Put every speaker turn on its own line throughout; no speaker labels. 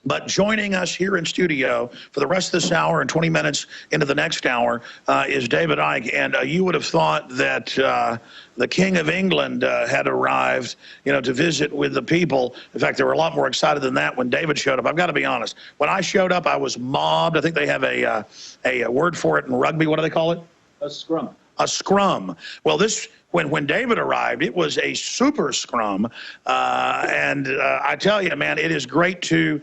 But joining us here in studio for the rest of this hour and 20 minutes into the next hour is David Icke. And you would have thought that the King of England had arrived, you know, to visit with the people. In fact, they were a lot more excited than that when David showed up. I've got to be honest. When I showed up, I was mobbed. I think they have a word for it in rugby. What do they call it?
A scrum.
A scrum. Well, this when David arrived, it was a super scrum, and I tell you, man, it is great to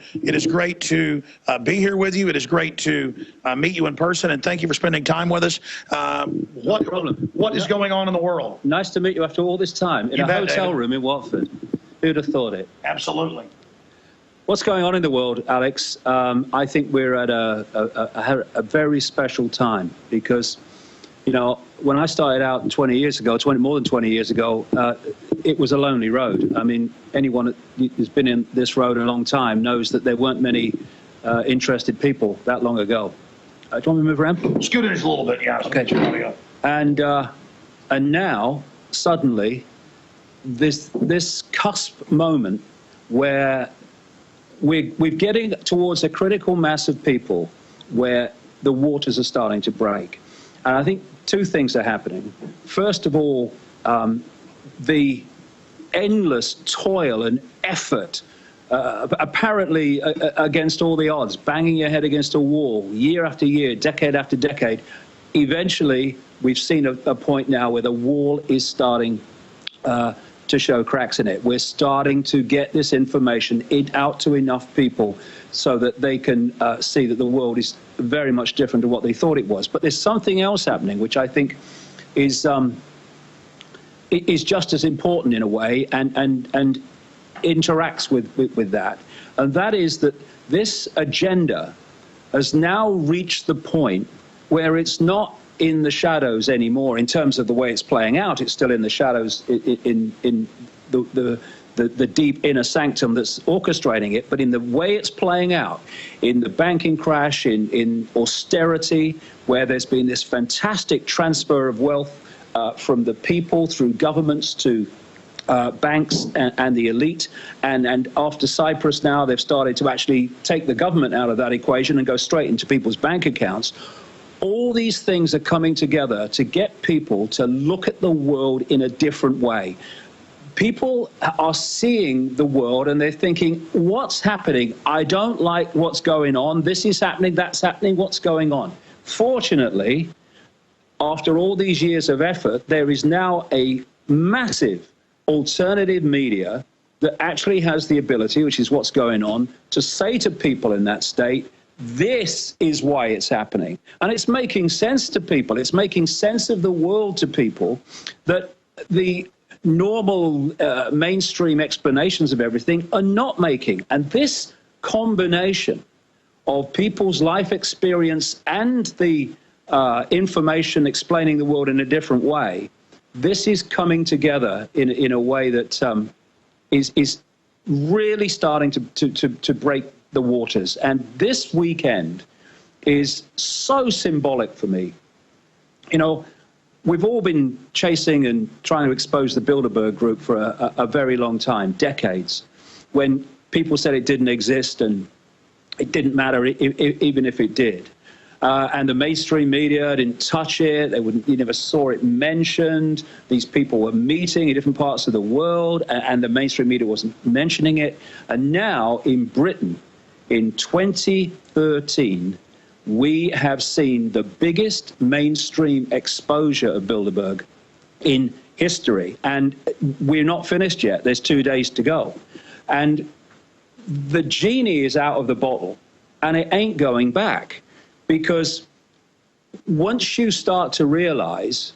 be here with you. It is great to meet you in person, and thank you for spending time with us. What is going on in the world?
Nice to meet you after all this time in a hotel room in Watford. Who'd have thought it?
Absolutely.
What's going on in the world, Alex? I think we're at a very special time because, you know, when I started out 20 years ago, more than 20 years ago, it was a lonely road. I mean, anyone who's been in this road a long time knows that there weren't many interested people that long ago. Do you want me to move around?
Scoot it just a little bit, yeah.
Okay. And now, suddenly, this cusp moment where we're getting towards a critical mass of people where the waters are starting to break. And I think two things are happening. First of all, the endless toil and effort, apparently against all the odds, banging your head against a wall, year after year, decade after decade. Eventually, we've seen a point now where the wall is starting to show cracks in it. We're starting to get this information out to enough people so that they can see that the world is very much different to what they thought it was. But there's something else happening, which I think is just as important in a way, and interacts with that. And that is that this agenda has now reached the point where it's not in the shadows anymore in terms of the way it's playing out. It's still in the shadows in the deep inner sanctum that's orchestrating it, but in the way it's playing out, in the banking crash, in austerity, where there's been this fantastic transfer of wealth from the people through governments to banks and the elite, and after Cyprus now, they've started to actually take the government out of that equation and go straight into people's bank accounts. All these things are coming together to get people to look at the world in a different way. People are seeing the world and they're thinking, what's happening? I don't like what's going on. This is happening, that's happening, what's going on? Fortunately, after all these years of effort, there is now a massive alternative media that actually has the ability, which is what's going on, to say to people in that state, this is why it's happening. And it's making sense to people. It's making sense of the world to people that the normal mainstream explanations of everything are not making. And this combination of people's life experience and the information explaining the world in a different way, this is coming together in a way that is really starting to break the waters. And this weekend is so symbolic for me. You know, we've all been chasing and trying to expose the Bilderberg group for a very long time, decades, when people said it didn't exist and it didn't matter even if it did. And the mainstream media didn't touch it. You never saw it mentioned. These people were meeting in different parts of the world, and the mainstream media wasn't mentioning it. And now in Britain, in 2013, we have seen the biggest mainstream exposure of Bilderberg in history. And we're not finished yet. There's 2 days to go. And the genie is out of the bottle, and it ain't going back. Because once you start to realize,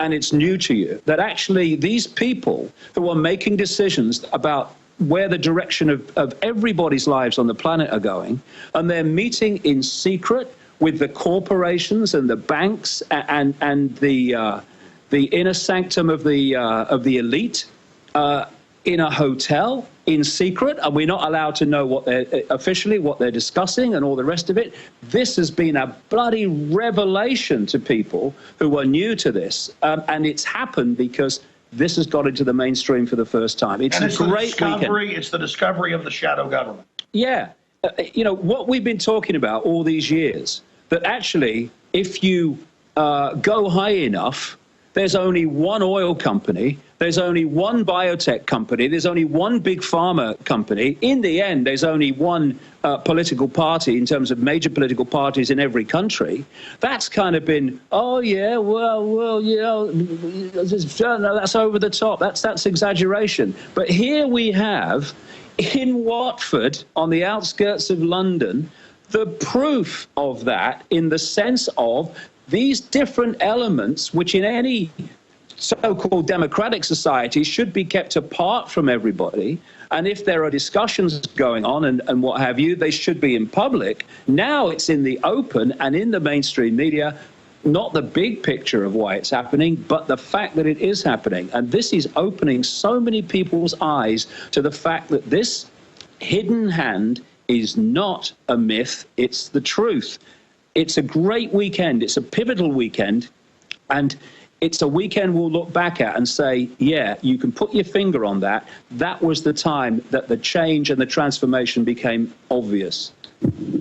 and it's new to you, that actually these people who are making decisions about where the direction of everybody's lives on the planet are going, and they're meeting in secret with the corporations and the banks and the inner sanctum of the elite in a hotel in secret, and we're not allowed to know what officially what they're discussing and all the rest of it. This has been a bloody revelation to people who are new to this, and it's happened because this has got into the mainstream for the first time. It's a great weekend.
It's the discovery of the shadow government.
Yeah. You know, what we've been talking about all these years, that actually, if you go high enough, there's only one oil company, there's only one biotech company, there's only one big pharma company. In the end, there's only one political party in terms of major political parties in every country. That's kind of been, oh, yeah, well, you know, that's over the top. That's exaggeration. But here we have, in Watford, on the outskirts of London, the proof of that in the sense of these different elements, which in any so-called democratic society should be kept apart from everybody. And if there are discussions going on and what have you, they should be in public. Now it's in the open and in the mainstream media, not the big picture of why it's happening, but the fact that it is happening. And this is opening so many people's eyes to the fact that this hidden hand is not a myth, it's the truth. It's a great weekend. It's a pivotal weekend. And it's a weekend we'll look back at and say, yeah, you can put your finger on that. That was the time that the change and the transformation became obvious.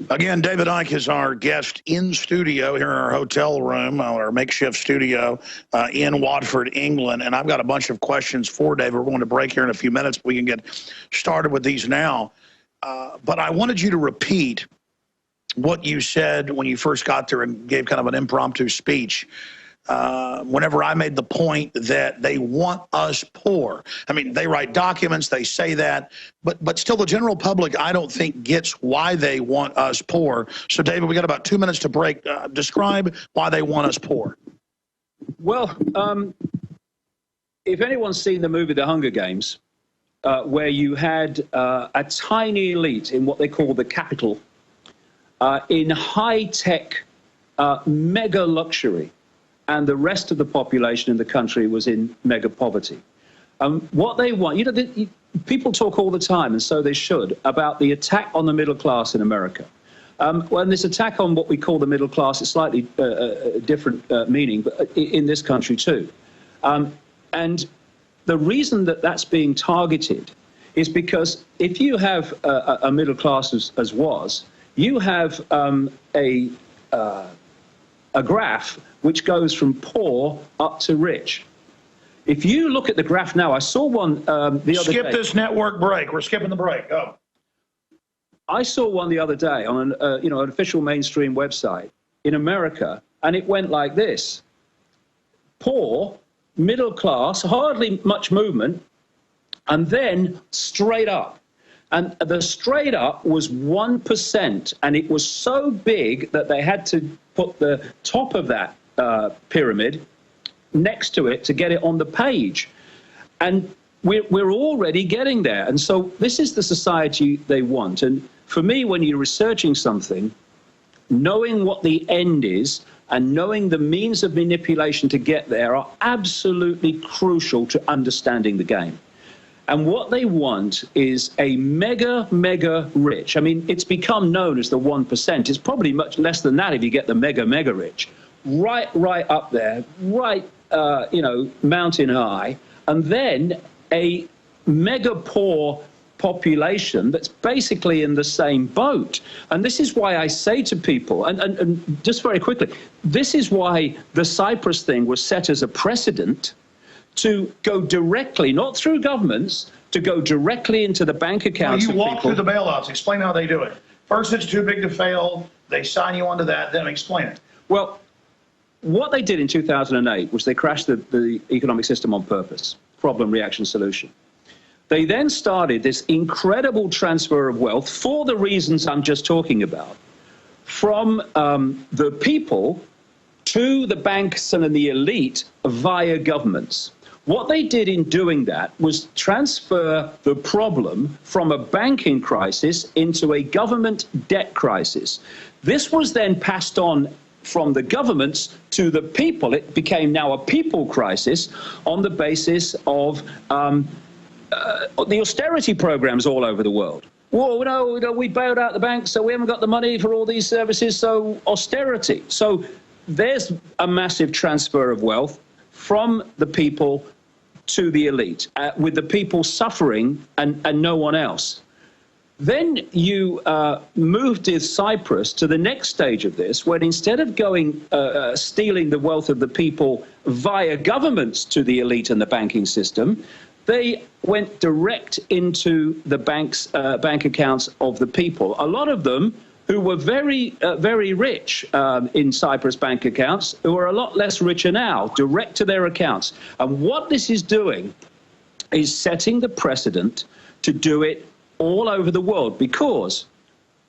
Again, David Icke is our guest in studio here in our hotel room, our makeshift studio in Watford, England. And I've got a bunch of questions for David. We're going to break here in a few minutes. We can get started with these now. But I wanted you to repeat what you said when you first got there and gave kind of an impromptu speech. Whenever I made the point that they want us poor. I mean, they write documents, they say that, but still the general public, I don't think, gets why they want us poor. So, David, we got about 2 minutes to break. Describe why they want us poor.
Well, if anyone's seen the movie The Hunger Games, where you had a tiny elite in what they call the capital, in high-tech, mega luxury, and the rest of the population in the country was in mega poverty. What they want, you know, people talk all the time, and so they should, about the attack on the middle class in America. When this attack on what we call the middle class, it's slightly different meaning, but in this country too. And the reason that that's being targeted is because if you have a middle class as was, you have a graph which goes from poor up to rich. If you look at the graph now, I saw one the other day.
Skip this network break. We're skipping the break. Go.
I saw one the other day on an official mainstream website in America, and it went like this: poor, middle class, hardly much movement, and then straight up. And the straight up was 1%, and it was so big that they had to put the top of that pyramid next to it to get it on the page. And we're already getting there. And so this is the society they want. And for me, when you're researching something, knowing what the end is and knowing the means of manipulation to get there are absolutely crucial to understanding the game. And what they want is a mega, mega rich. I mean, it's become known as the 1%. It's probably much less than that if you get the mega, mega rich. Right up there, right, mountain high. And then a mega poor population that's basically in the same boat. And this is why I say to people, and just very quickly, this is why the Cyprus thing was set as a precedent to go directly, not through governments, to go directly into the bank accounts of people.
You walk through the bailouts. Explain how they do it. First, it's too big to fail. They sign you onto that. Then explain it.
Well, what they did in 2008 was they crashed the economic system on purpose. Problem, reaction, solution. They then started this incredible transfer of wealth for the reasons I'm just talking about, from the people to the banks and the elite via governments. What they did in doing that was transfer the problem from a banking crisis into a government debt crisis. This was then passed on from the governments to the people. It became now a people crisis on the basis of the austerity programs all over the world. Well, no, we bailed out the banks, so we haven't got the money for all these services, so austerity. So there's a massive transfer of wealth from the people to the elite, with the people suffering and no one else. Then you moved in Cyprus to the next stage of this, when instead of going stealing the wealth of the people via governments to the elite and the banking system, they went direct into the bank accounts of the people. A lot of them who were very rich in Cyprus bank accounts, who are a lot less richer now, direct to their accounts. And what this is doing is setting the precedent to do it all over the world, because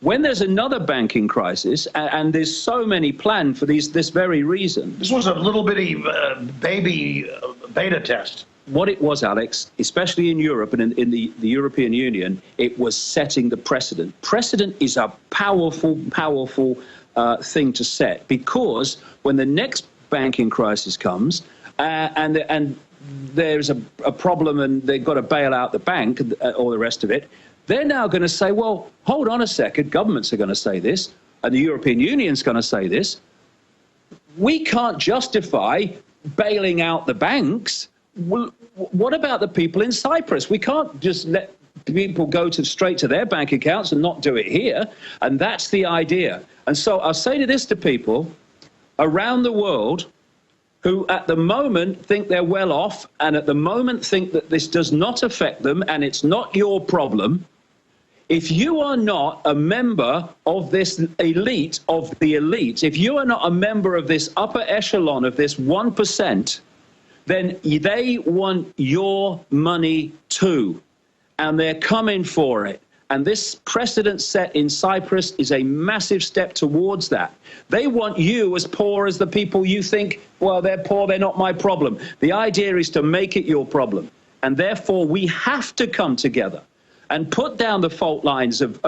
when there's another banking crisis, and there's so many planned for this very reason.
This was a little bitty baby beta test.
What it was, Alex, especially in Europe and in the European Union, it was setting the precedent. Precedent is a powerful thing to set, because when the next banking crisis comes and there's a problem and they've got to bail out the bank or the rest of it, they're now going to say, well, hold on a second, governments are going to say this, and the European Union's going to say this. We can't justify bailing out the banks. Well, what about the people in Cyprus? We can't just let people go straight to their bank accounts and not do it here. And that's the idea. And so I'll say this to people around the world who at the moment think they're well off, and at the moment think that this does not affect them and it's not your problem. If you are not a member of this elite of the elite, if you are not a member of this upper echelon of this 1%, then they want your money too, and they're coming for it. And this precedent set in Cyprus is a massive step towards that. They want you as poor as the people you think, well, they're poor, they're not my problem. The idea is to make it your problem. And therefore, we have to come together and put down the fault lines of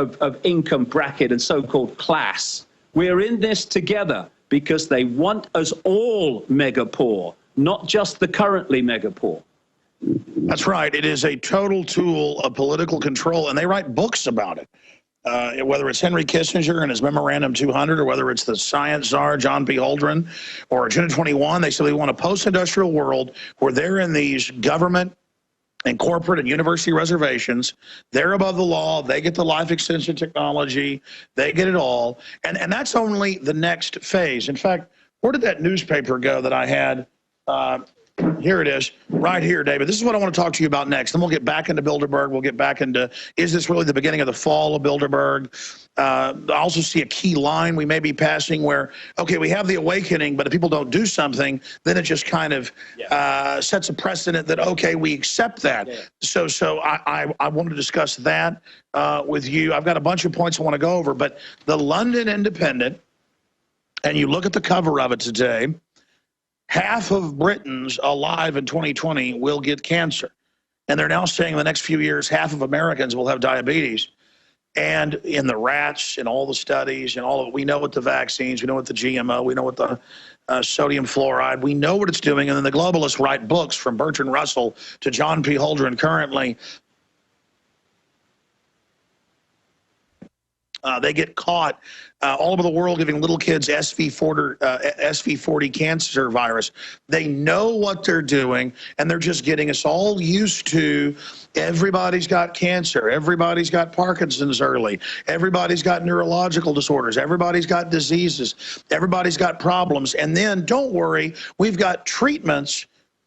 income bracket and so-called class. We're in this together because they want us all mega poor, not just the currently mega poor.
That's right. It is a total tool of political control, and they write books about it. Whether it's Henry Kissinger and his Memorandum 200, or whether it's the science czar, John P. Holdren, or Agenda 21, they say they want a post-industrial world where they're in these government and corporate and university reservations. They're above the law. They get the life extension technology. They get it all. And that's only the next phase. In fact, where did that newspaper go that I had? Here it is, right here, David. This is what I want to talk to you about next. Then we'll get back into Bilderberg. We'll get back into, is this really the beginning of the fall of Bilderberg? I also see a key line we may be passing where, okay, we have the awakening, but if people don't do something, then it just kind of sets a precedent that, okay, we accept that. Yeah. So I want to discuss that with you. I've got a bunch of points I want to go over, but the London Independent, and you look at the cover of it today, half of Britons alive in 2020 will get cancer. And they're now saying in the next few years, half of Americans will have diabetes. And in the rats and all the studies and all of it, we know what the vaccines, we know what the GMO, we know what the sodium fluoride, we know what it's doing. And then the globalists write books, from Bertrand Russell to John P. Holdren currently. They get caught all over the world giving little kids SV40 cancer virus. They know what they're doing, and they're just getting us all used to everybody's got cancer, everybody's got Parkinson's early, everybody's got neurological disorders, everybody's got diseases, everybody's got problems. And then, don't worry, we've got treatments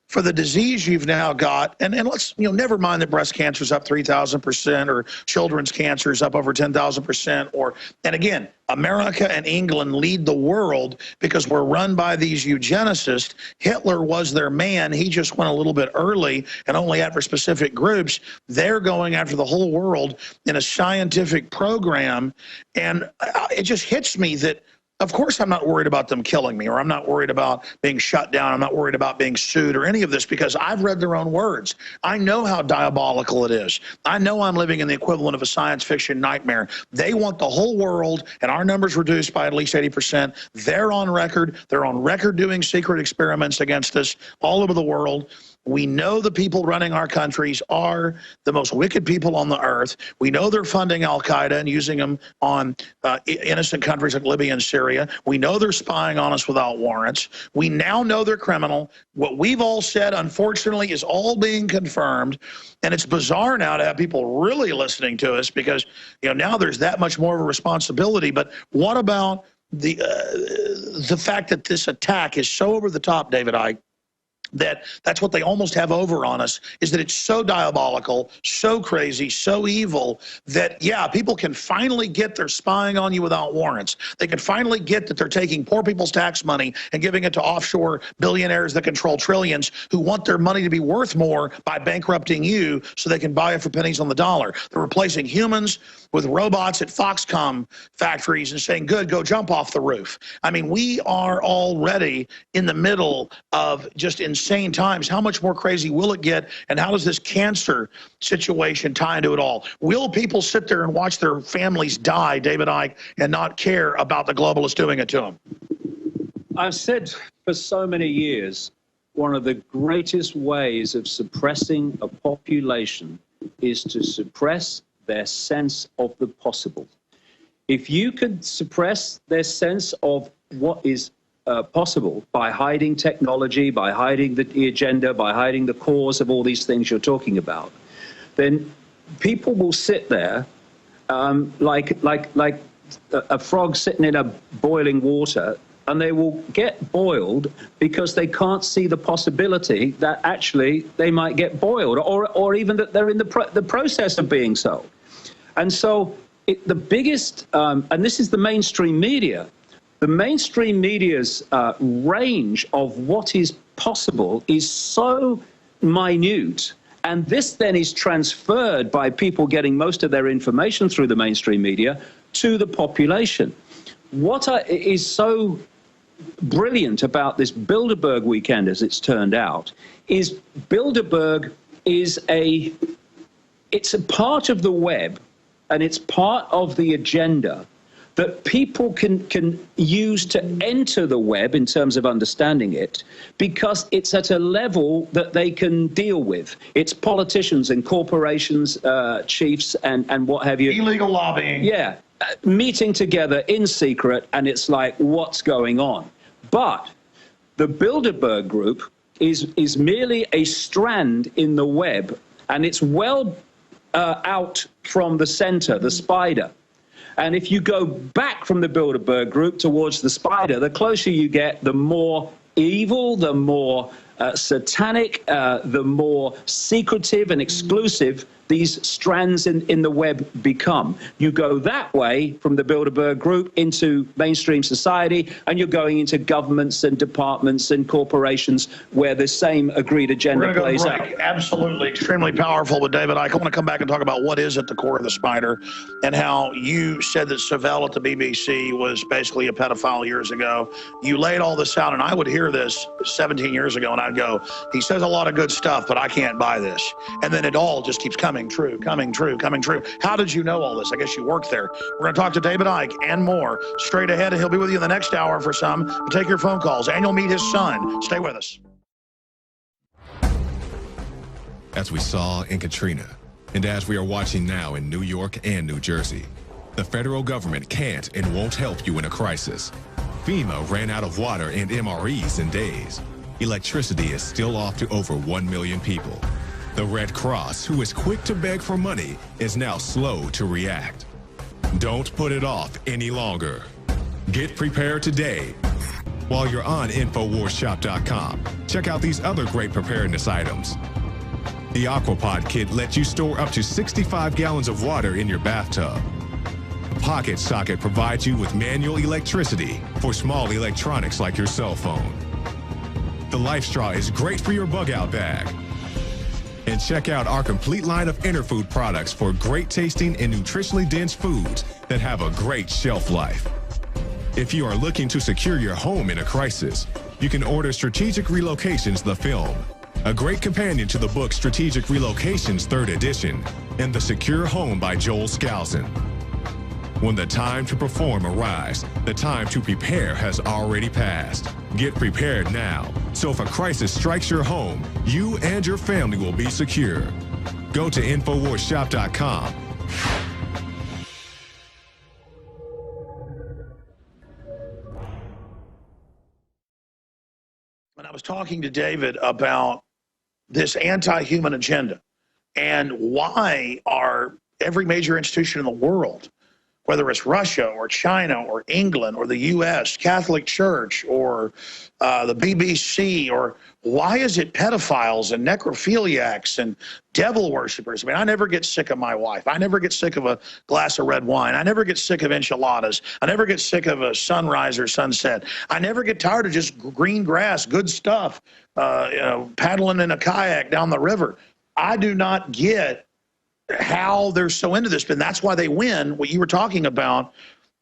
for the disease you've now got, and let's, never mind that breast cancer is up 3,000%, or children's cancer is up over 10,000%, and again, America and England lead the world because we're run by these eugenicists. Hitler was their man. He just went a little bit early and only after specific groups. They're going after the whole world in a scientific program, and it just hits me that, of course, I'm not worried about them killing me, or I'm not worried about being shut down. I'm not worried about being sued or any of this, because I've read their own words. I know how diabolical it is. I know I'm living in the equivalent of a science fiction nightmare. They want the whole world and our numbers reduced by at least 80%. They're on record. They're on record doing secret experiments against us all over the world. We know the people running our countries are the most wicked people on the earth. We know they're funding al-Qaeda and using them on innocent countries like Libya and Syria. We know they're spying on us without warrants. We now know they're criminal. What we've all said, unfortunately, is all being confirmed. And it's bizarre now to have people really listening to us because, you know, now there's that much more of a responsibility. But what about the fact that this attack is so over the top, David Icke, that's what they almost have over on us, is that it's so diabolical, so crazy, so evil that, yeah, people can finally get they're spying on you without warrants. They can finally get that they're taking poor people's tax money and giving it to offshore billionaires that control trillions who want their money to be worth more by bankrupting you so they can buy it for pennies on the dollar. They're replacing humans with robots at Foxconn factories and saying, good, go jump off the roof. I mean, we are already in the middle of just insane times. How much more crazy will it get? And how does this cancer situation tie into it all? Will people sit there and watch their families die, David Icke, and not care about the globalists doing it to them?
I've said for so many years, one of the greatest ways of suppressing a population is to suppress their sense of the possible. If you could suppress their sense of what is possible by hiding technology, by hiding the agenda, by hiding the cause of all these things you're talking about, then people will sit there like a frog sitting in a boiling water, and they will get boiled because they can't see the possibility that actually they might get boiled, or even that they're in the process of being so. And so the biggest, and this is the mainstream media, the mainstream media's range of what is possible is so minute. And this then is transferred by people getting most of their information through the mainstream media to the population. What is so brilliant about this Bilderberg weekend, as it's turned out, is Bilderberg is it's a part of the web, and it's part of the agenda that people can use to enter the web in terms of understanding it, because it's at a level that they can deal with. It's politicians and corporations, chiefs and what have you.
Illegal lobbying.
Yeah, meeting together in secret, and it's like, what's going on? But the Bilderberg group is merely a strand in the web, and it's well out from the center, the spider. And if you go back from the Bilderberg group towards the spider, the closer you get, the more evil, the more satanic, the more secretive and exclusive these strands in the web become. You go that way from the Bilderberg group into mainstream society, and you're going into governments and departments and corporations where the same agreed agenda plays out.
Absolutely, extremely powerful. But David, I want to come back and talk about what is at the core of the spider, and how you said that Savelle at the BBC was basically a pedophile years ago. You laid all this out, and I would hear this 17 years ago, and I'd go, he says a lot of good stuff, but I can't buy this. And then it all just keeps coming true, coming true, coming true. How did you know all this? I guess you worked there. We're going to talk to David Icke and more straight ahead, and he'll be with you in the next hour for some. We'll take your phone calls, and you'll meet his son. Stay with us.
As we saw in Katrina, and as we are watching now in New York and New Jersey, the federal government can't and won't help you in a crisis. FEMA ran out of water and MREs in days. Electricity is still off to over 1 million people. The Red Cross, who is quick to beg for money, is now slow to react. Don't put it off any longer. Get prepared today. While you're on InfoWarsShop.com, check out these other great preparedness items. The Aquapod kit lets you store up to 65 gallons of water in your bathtub. The Pocket Socket provides you with manual electricity for small electronics like your cell phone. The Life Straw is great for your bug-out bag. And check out our complete line of Interfood products for great tasting and nutritionally dense foods that have a great shelf life. If you are looking to secure your home in a crisis, you can order Strategic Relocations, the film, a great companion to the book Strategic Relocations 3rd edition, and The Secure Home by Joel Skousen. When the time to perform arrives, the time to prepare has already passed. Get prepared now, so if a crisis strikes your home, you and your family will be secure. Go to InfoWarsShop.com.
When I was talking to David about this anti-human agenda and why are every major institution in the world, whether it's Russia or China or England or the U.S., Catholic Church or the BBC, or why is it pedophiles and necrophiliacs and devil worshippers? I mean, I never get sick of my wife. I never get sick of a glass of red wine. I never get sick of enchiladas. I never get sick of a sunrise or sunset. I never get tired of just green grass, good stuff, paddling in a kayak down the river. I do not get how they're so into this, but that's why they win. What you were talking about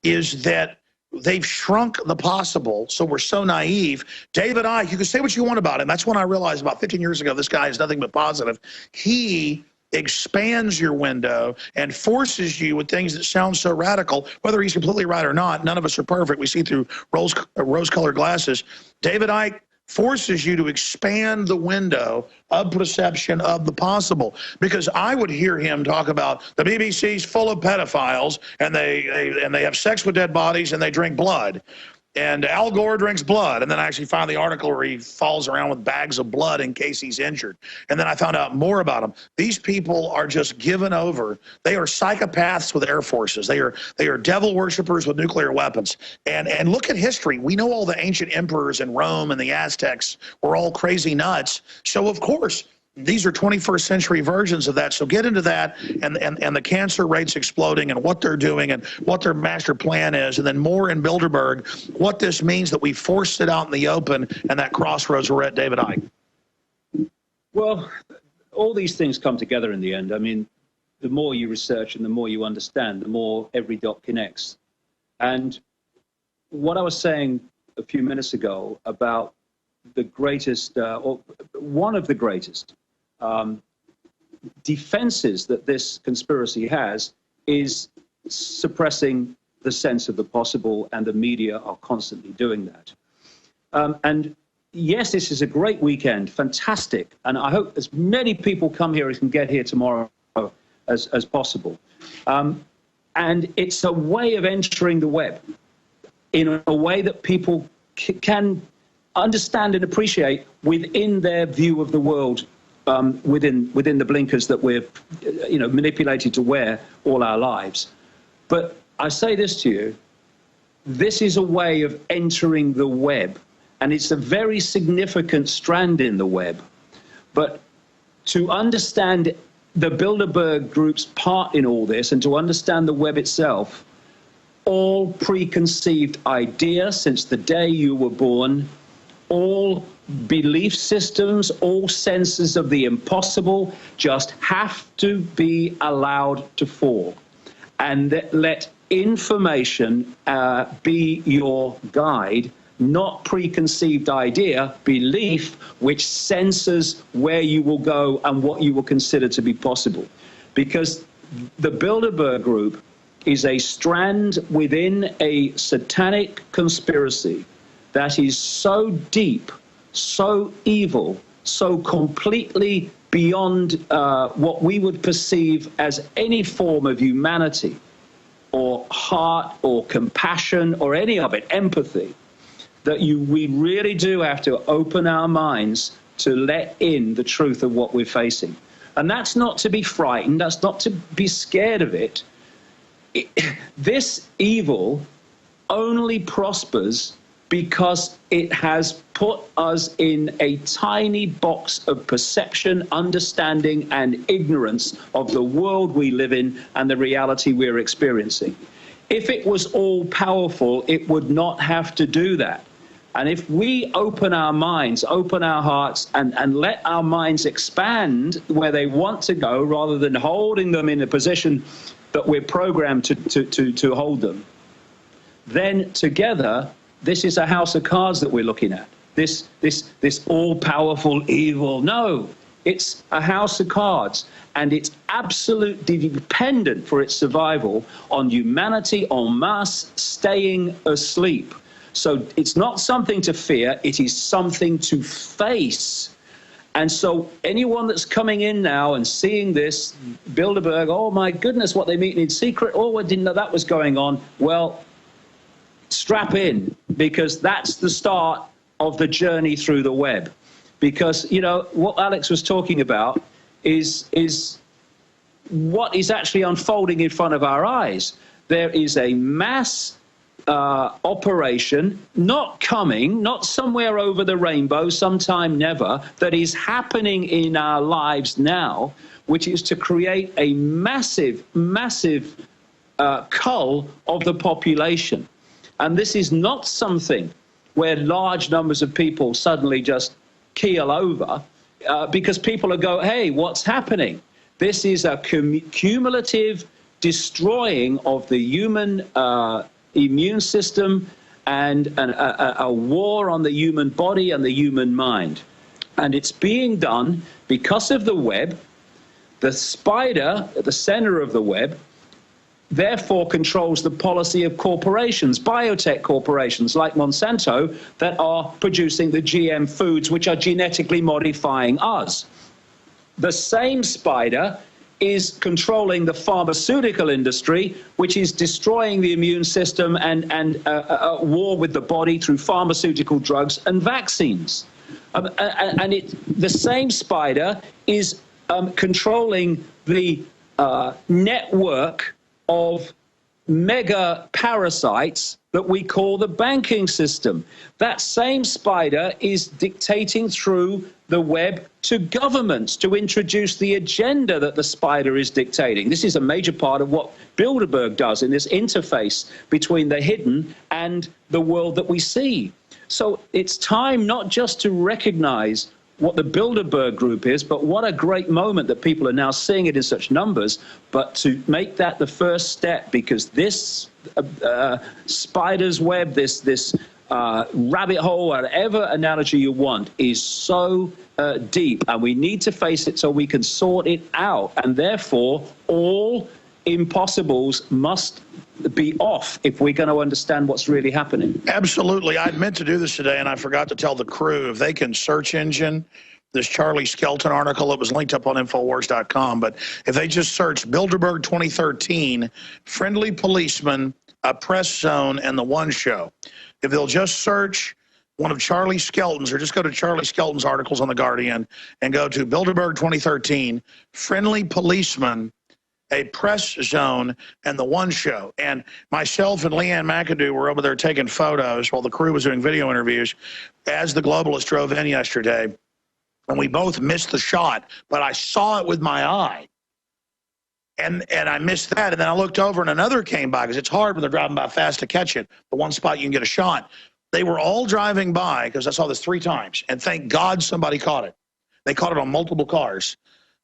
is that they've shrunk the possible, so we're so naive. David Icke, you can say what you want about him. That's when I realized about 15 years ago, this guy is nothing but positive. He expands your window and forces you with things that sound so radical, whether he's completely right or not. None of us are perfect. We see through rose-colored glasses. David Icke forces you to expand the window of perception of the possible. Because I would hear him talk about the BBC's full of pedophiles and they have sex with dead bodies and they drink blood. And Al Gore drinks blood. And then I actually found the article where he falls around with bags of blood in case he's injured. And then I found out more about him. These people are just given over. They are psychopaths with air forces. They are devil worshippers with nuclear weapons. And look at history. We know all the ancient emperors in Rome and the Aztecs were all crazy nuts. So, of course, these are 21st century versions of that. So get into that and the cancer rates exploding and what they're doing and what their master plan is. And then more in Bilderberg, what this means that we forced it out in the open and that crossroads we're at, David Icke.
Well, all these things come together in the end. I mean, the more you research and the more you understand, the more every dot connects. And what I was saying a few minutes ago about the greatest, or one of the greatest defenses that this conspiracy has is suppressing the sense of the possible, and the media are constantly doing that. And yes, this is a great weekend, fantastic, and I hope as many people come here as can get here tomorrow as possible. And it's a way of entering the web in a way that people can understand and appreciate within their view of the world, within the blinkers that we're manipulated to wear all our lives. But I say this to you, this is a way of entering the web, and it's a very significant strand in the web. But to understand the Bilderberg group's part in all this and to understand the web itself, all preconceived ideas since the day you were born, all belief systems, all senses of the impossible just have to be allowed to fall. And let information be your guide, not preconceived idea, belief, which censors where you will go and what you will consider to be possible. Because the Bilderberg group is a strand within a satanic conspiracy that is so deep, so evil, so completely beyond what we would perceive as any form of humanity or heart or compassion or any of it, empathy, that we really do have to open our minds to let in the truth of what we're facing. And that's not to be frightened, that's not to be scared of it. This evil only prospers because it has put us in a tiny box of perception, understanding, and ignorance of the world we live in and the reality we're experiencing. If it was all powerful, it would not have to do that. And if we open our minds, open our hearts, and let our minds expand where they want to go, rather than holding them in a position that we're programmed to hold them, then together, this is a house of cards that we're looking at. This all-powerful evil. No, It's a house of cards, and it's absolutely dependent for its survival on humanity en masse staying asleep. So it's not something to fear, it is something to face. And so anyone that's coming in now and seeing this, Bilderberg, oh my goodness, what they meet in secret, oh, I didn't know that was going on. Well, strap in, because that's the start of the journey through the web. Because, you know, what Alex was talking about is what is actually unfolding in front of our eyes. There is a mass operation, not somewhere over the rainbow, sometime never, that is happening in our lives now, which is to create a massive cull of the population. And this is not something where large numbers of people suddenly just keel over, because people are going, hey, what's happening? This is a cumulative destroying of the human immune system and a war on the human body and the human mind. And it's being done because of the web. The spider at the center of the web therefore controls the policy of corporations, biotech corporations like Monsanto, that are producing the GM foods which are genetically modifying us. The same spider is controlling the pharmaceutical industry, which is destroying the immune system and a war with the body through pharmaceutical drugs and vaccines. The same spider is controlling the network of mega parasites that we call the banking system. That same spider is dictating through the web to governments to introduce the agenda that the spider is dictating. This is a major part of what Bilderberg does in this interface between the hidden and the world that we see. So it's time not just to recognize what the Bilderberg group is, but what a great moment that people are now seeing it in such numbers, but to make that the first step, because this spider's web, this rabbit hole, whatever analogy you want, is so deep, and we need to face it so we can sort it out, and therefore all impossibles must be off if we're going to understand what's really happening.
Absolutely. I meant to do this today, and I forgot to tell the crew, if they can search engine this Charlie Skelton article, it was linked up on Infowars.com, but if they just search Bilderberg 2013, friendly policeman, a press zone, and the One Show, if they'll just search one of Charlie Skelton's, or just go to Charlie Skelton's articles on The Guardian and go to Bilderberg 2013, friendly policeman, a press zone, and the One Show. And myself and Leanne McAdoo were over there taking photos while the crew was doing video interviews as the globalists drove in yesterday. And we both missed the shot, but I saw it with my eye. And I missed that. And then I looked over and another came by, because it's hard when they're driving by fast to catch it. The one spot you can get a shot. They were all driving by, because I saw this 3 times. And thank God somebody caught it. They caught it on multiple cars.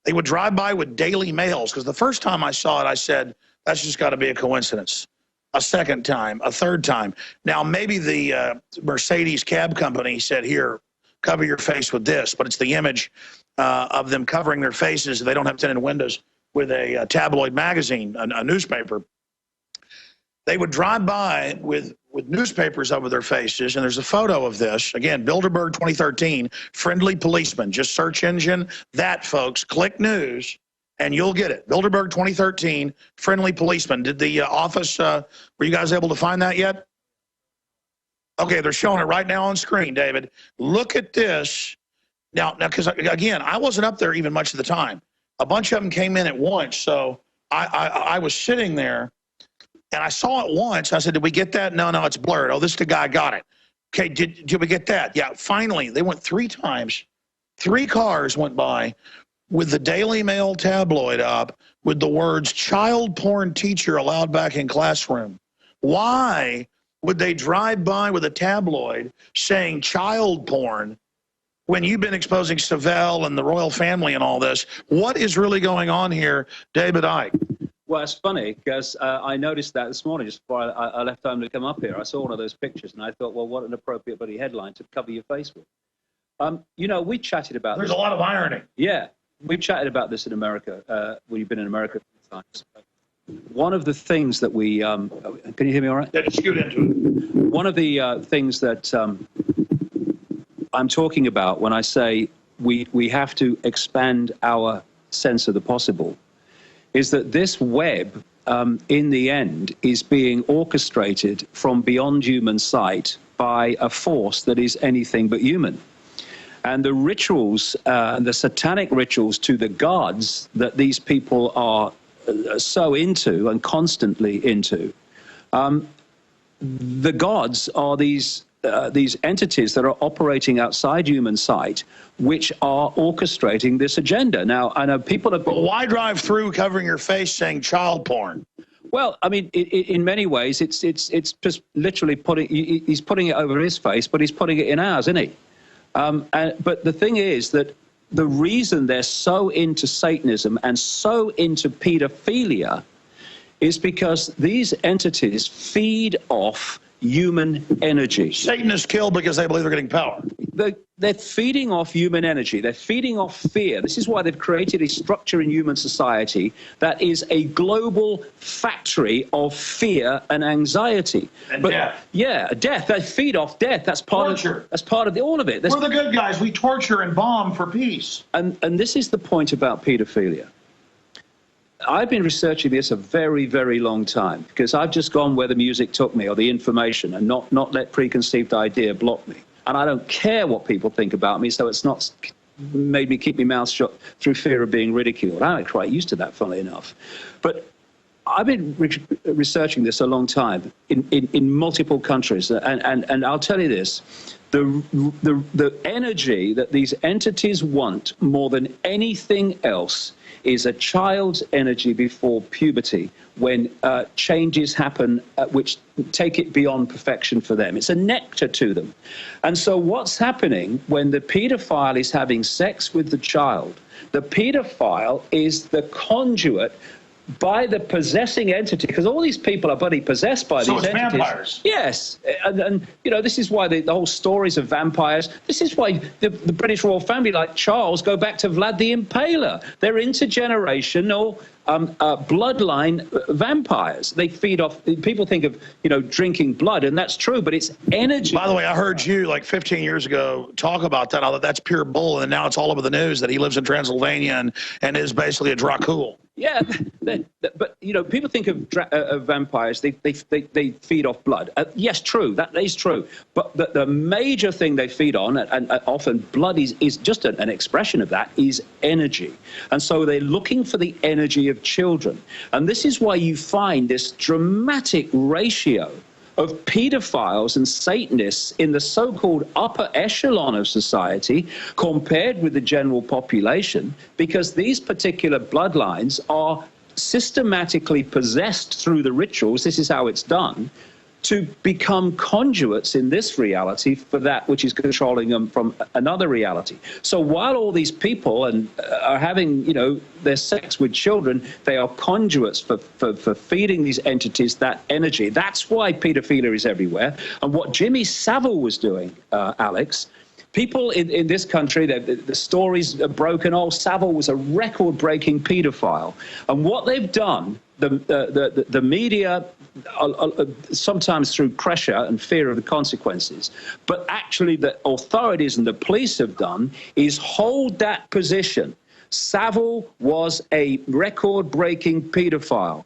They would drive by with Daily Mails, because the first time I saw it, I said, that's just got to be a coincidence. A second time, a third time. Now, maybe the Mercedes cab company said, here, cover your face with this, but it's the image of them covering their faces. They don't have tinted windows with a tabloid magazine, a newspaper. They would drive by with newspapers over their faces, and there's a photo of this. Again, Bilderberg 2013, friendly policeman. Just search engine that, folks. Click news, and you'll get it. Bilderberg 2013, friendly policeman. Did the office, were you guys able to find that yet? Okay, they're showing it right now on screen, David. Look at this. Now, because, again, I wasn't up there even much of the time. A bunch of them came in at once, so I was sitting there, and I saw it once. I said, did we get that? No, it's blurred. Oh, this the guy got it. Okay, did we get that? Yeah, finally, they went 3 times. 3 cars went by with the Daily Mail tabloid up with the words, child porn teacher allowed back in classroom. Why would they drive by with a tabloid saying child porn when you've been exposing Savelle and the royal family and all this? What is really going on here, David Icke?
Well, it's funny, because I noticed that this morning just before I left home to come up here. I saw one of those pictures, and I thought, well, what an appropriate bloody headline to cover your face with. You know, we chatted about
There's
this.
a lot of irony.
Yeah, we've chatted about this in America. We've been in America a few times. One of the things that we can you hear me all right?
Yeah, just scoot into it.
One of the things that I'm talking about when I say we have to expand our sense of the possible is that this web, in the end, is being orchestrated from beyond human sight by a force that is anything but human. And the rituals, the satanic rituals to the gods that these people are so into and constantly into, the gods are these entities that are operating outside human sight, which are orchestrating this agenda. Now, I know people have...
But why drive through covering your face saying child porn?
Well, I mean, in many ways, it's just literally he's putting it over his face, but he's putting it in ours, isn't he? But the thing is that the reason they're so into Satanism and so into pedophilia is because these entities feed off human energy.
Satanists kill because they believe they're getting power.
They're feeding off human energy. They're feeding off fear. This is why they've created a structure in human society that is a global factory of fear and anxiety.
And death.
Yeah, death. They feed off death. That's part
Torture.
of all of it.
We're the good guys. We torture and bomb for peace.
And this is the point about pedophilia. I've been researching this a very, very long time because I've just gone where the music took me or the information and not let preconceived idea block me. And I don't care what people think about me, so it's not made me keep my mouth shut through fear of being ridiculed. I'm quite used to that, funnily enough. But I've been researching this a long time in multiple countries, and I'll tell you this. The energy that these entities want more than anything else is a child's energy before puberty, when changes happen which take it beyond perfection for them. It's a nectar to them. And so what's happening when the pedophile is having sex with the child? The pedophile is the conduit by the possessing entity, because all these people are bloody possessed by these entities.
Vampires.
Yes, and you know, this is why the whole stories of vampires, this is why the British royal family, like Charles, go back to Vlad the Impaler. They're intergenerational bloodline vampires. They feed off, people think of, you know, drinking blood, and that's true, but it's energy.
By the way, I heard you like 15 years ago talk about that, although that's pure bull, and now it's all over the news that he lives in Transylvania and is basically a Dracul.
Yeah, but you know, people think of vampires. They feed off blood. Yes, true. That is true. But the major thing they feed on, and often blood is just an expression of that, is energy. And so they're looking for the energy of children. And this is why you find this dramatic ratio of pedophiles and Satanists in the so-called upper echelon of society compared with the general population, because these particular bloodlines are systematically possessed through the rituals. This is how it's done, to become conduits in this reality for that which is controlling them from another reality. So while all these people are having, you know, their sex with children, they are conduits for feeding these entities that energy. That's why pedophilia is everywhere. And what Jimmy Savile was doing, Alex, people in this country, the stories are broken. Oh, Savile was a record-breaking pedophile. And what they've done, the media, sometimes through pressure and fear of the consequences, but actually the authorities and the police have done, is hold that position. Savile was a record-breaking pedophile.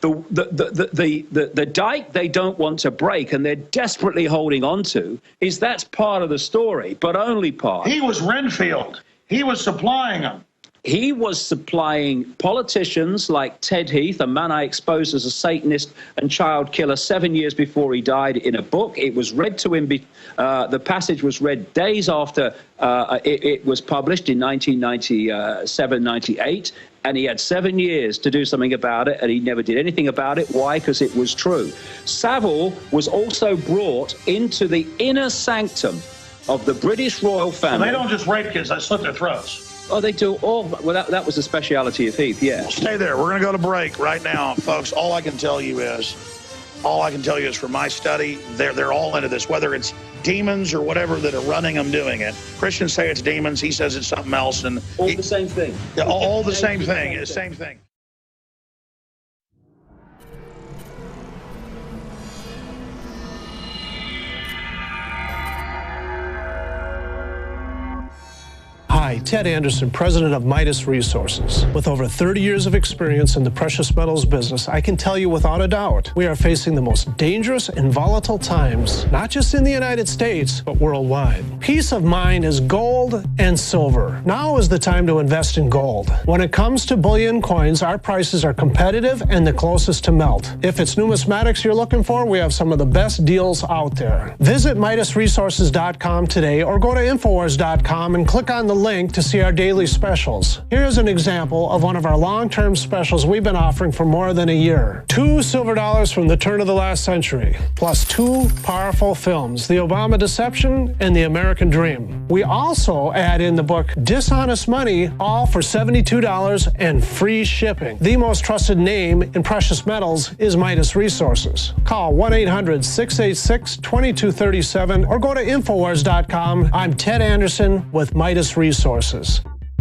The dike they don't want to break, and they're desperately holding on to, is that's part of the story, but only part.
He was Renfield. He was supplying them.
He was supplying politicians like Ted Heath, a man I exposed as a Satanist and child killer 7 years before he died, in a book. It was read to him, the passage was read days after it was published in 1997, 98. And he had 7 years to do something about it, and he never did anything about it. Why? Because it was true. Savile was also brought into the inner sanctum of the British royal family.
Well, they don't just rape kids, they slit their throats.
Oh, they do all. Well, that was the speciality of Heath, yeah.
Well, stay there. We're going to go to break right now, folks. All I can tell you is from my study, they're all into this, whether it's demons or whatever that are running them doing it. Christians say it's demons. He says it's something else. And
all the same thing.
Yeah, all the same thing. Same thing.
Hi, Ted Anderson, president of Midas Resources. With over 30 years of experience in the precious metals business, I can tell you without a doubt, we are facing the most dangerous and volatile times, not just in the United States, but worldwide. Peace of mind is gold and silver. Now is the time to invest in gold. When it comes to bullion coins, our prices are competitive and the closest to melt. If it's numismatics you're looking for, we have some of the best deals out there. Visit MidasResources.com today or go to Infowars.com and click on the link to see our daily specials. Here's an example of one of our long-term specials we've been offering for more than a year. 2 silver dollars from the turn of the last century, plus 2 powerful films, The Obama Deception and The American Dream. We also add in the book Dishonest Money, all for $72 and free shipping. The most trusted name in precious metals is Midas Resources. Call 1-800-686-2237 or go to Infowars.com. I'm Ted Anderson with Midas Resources.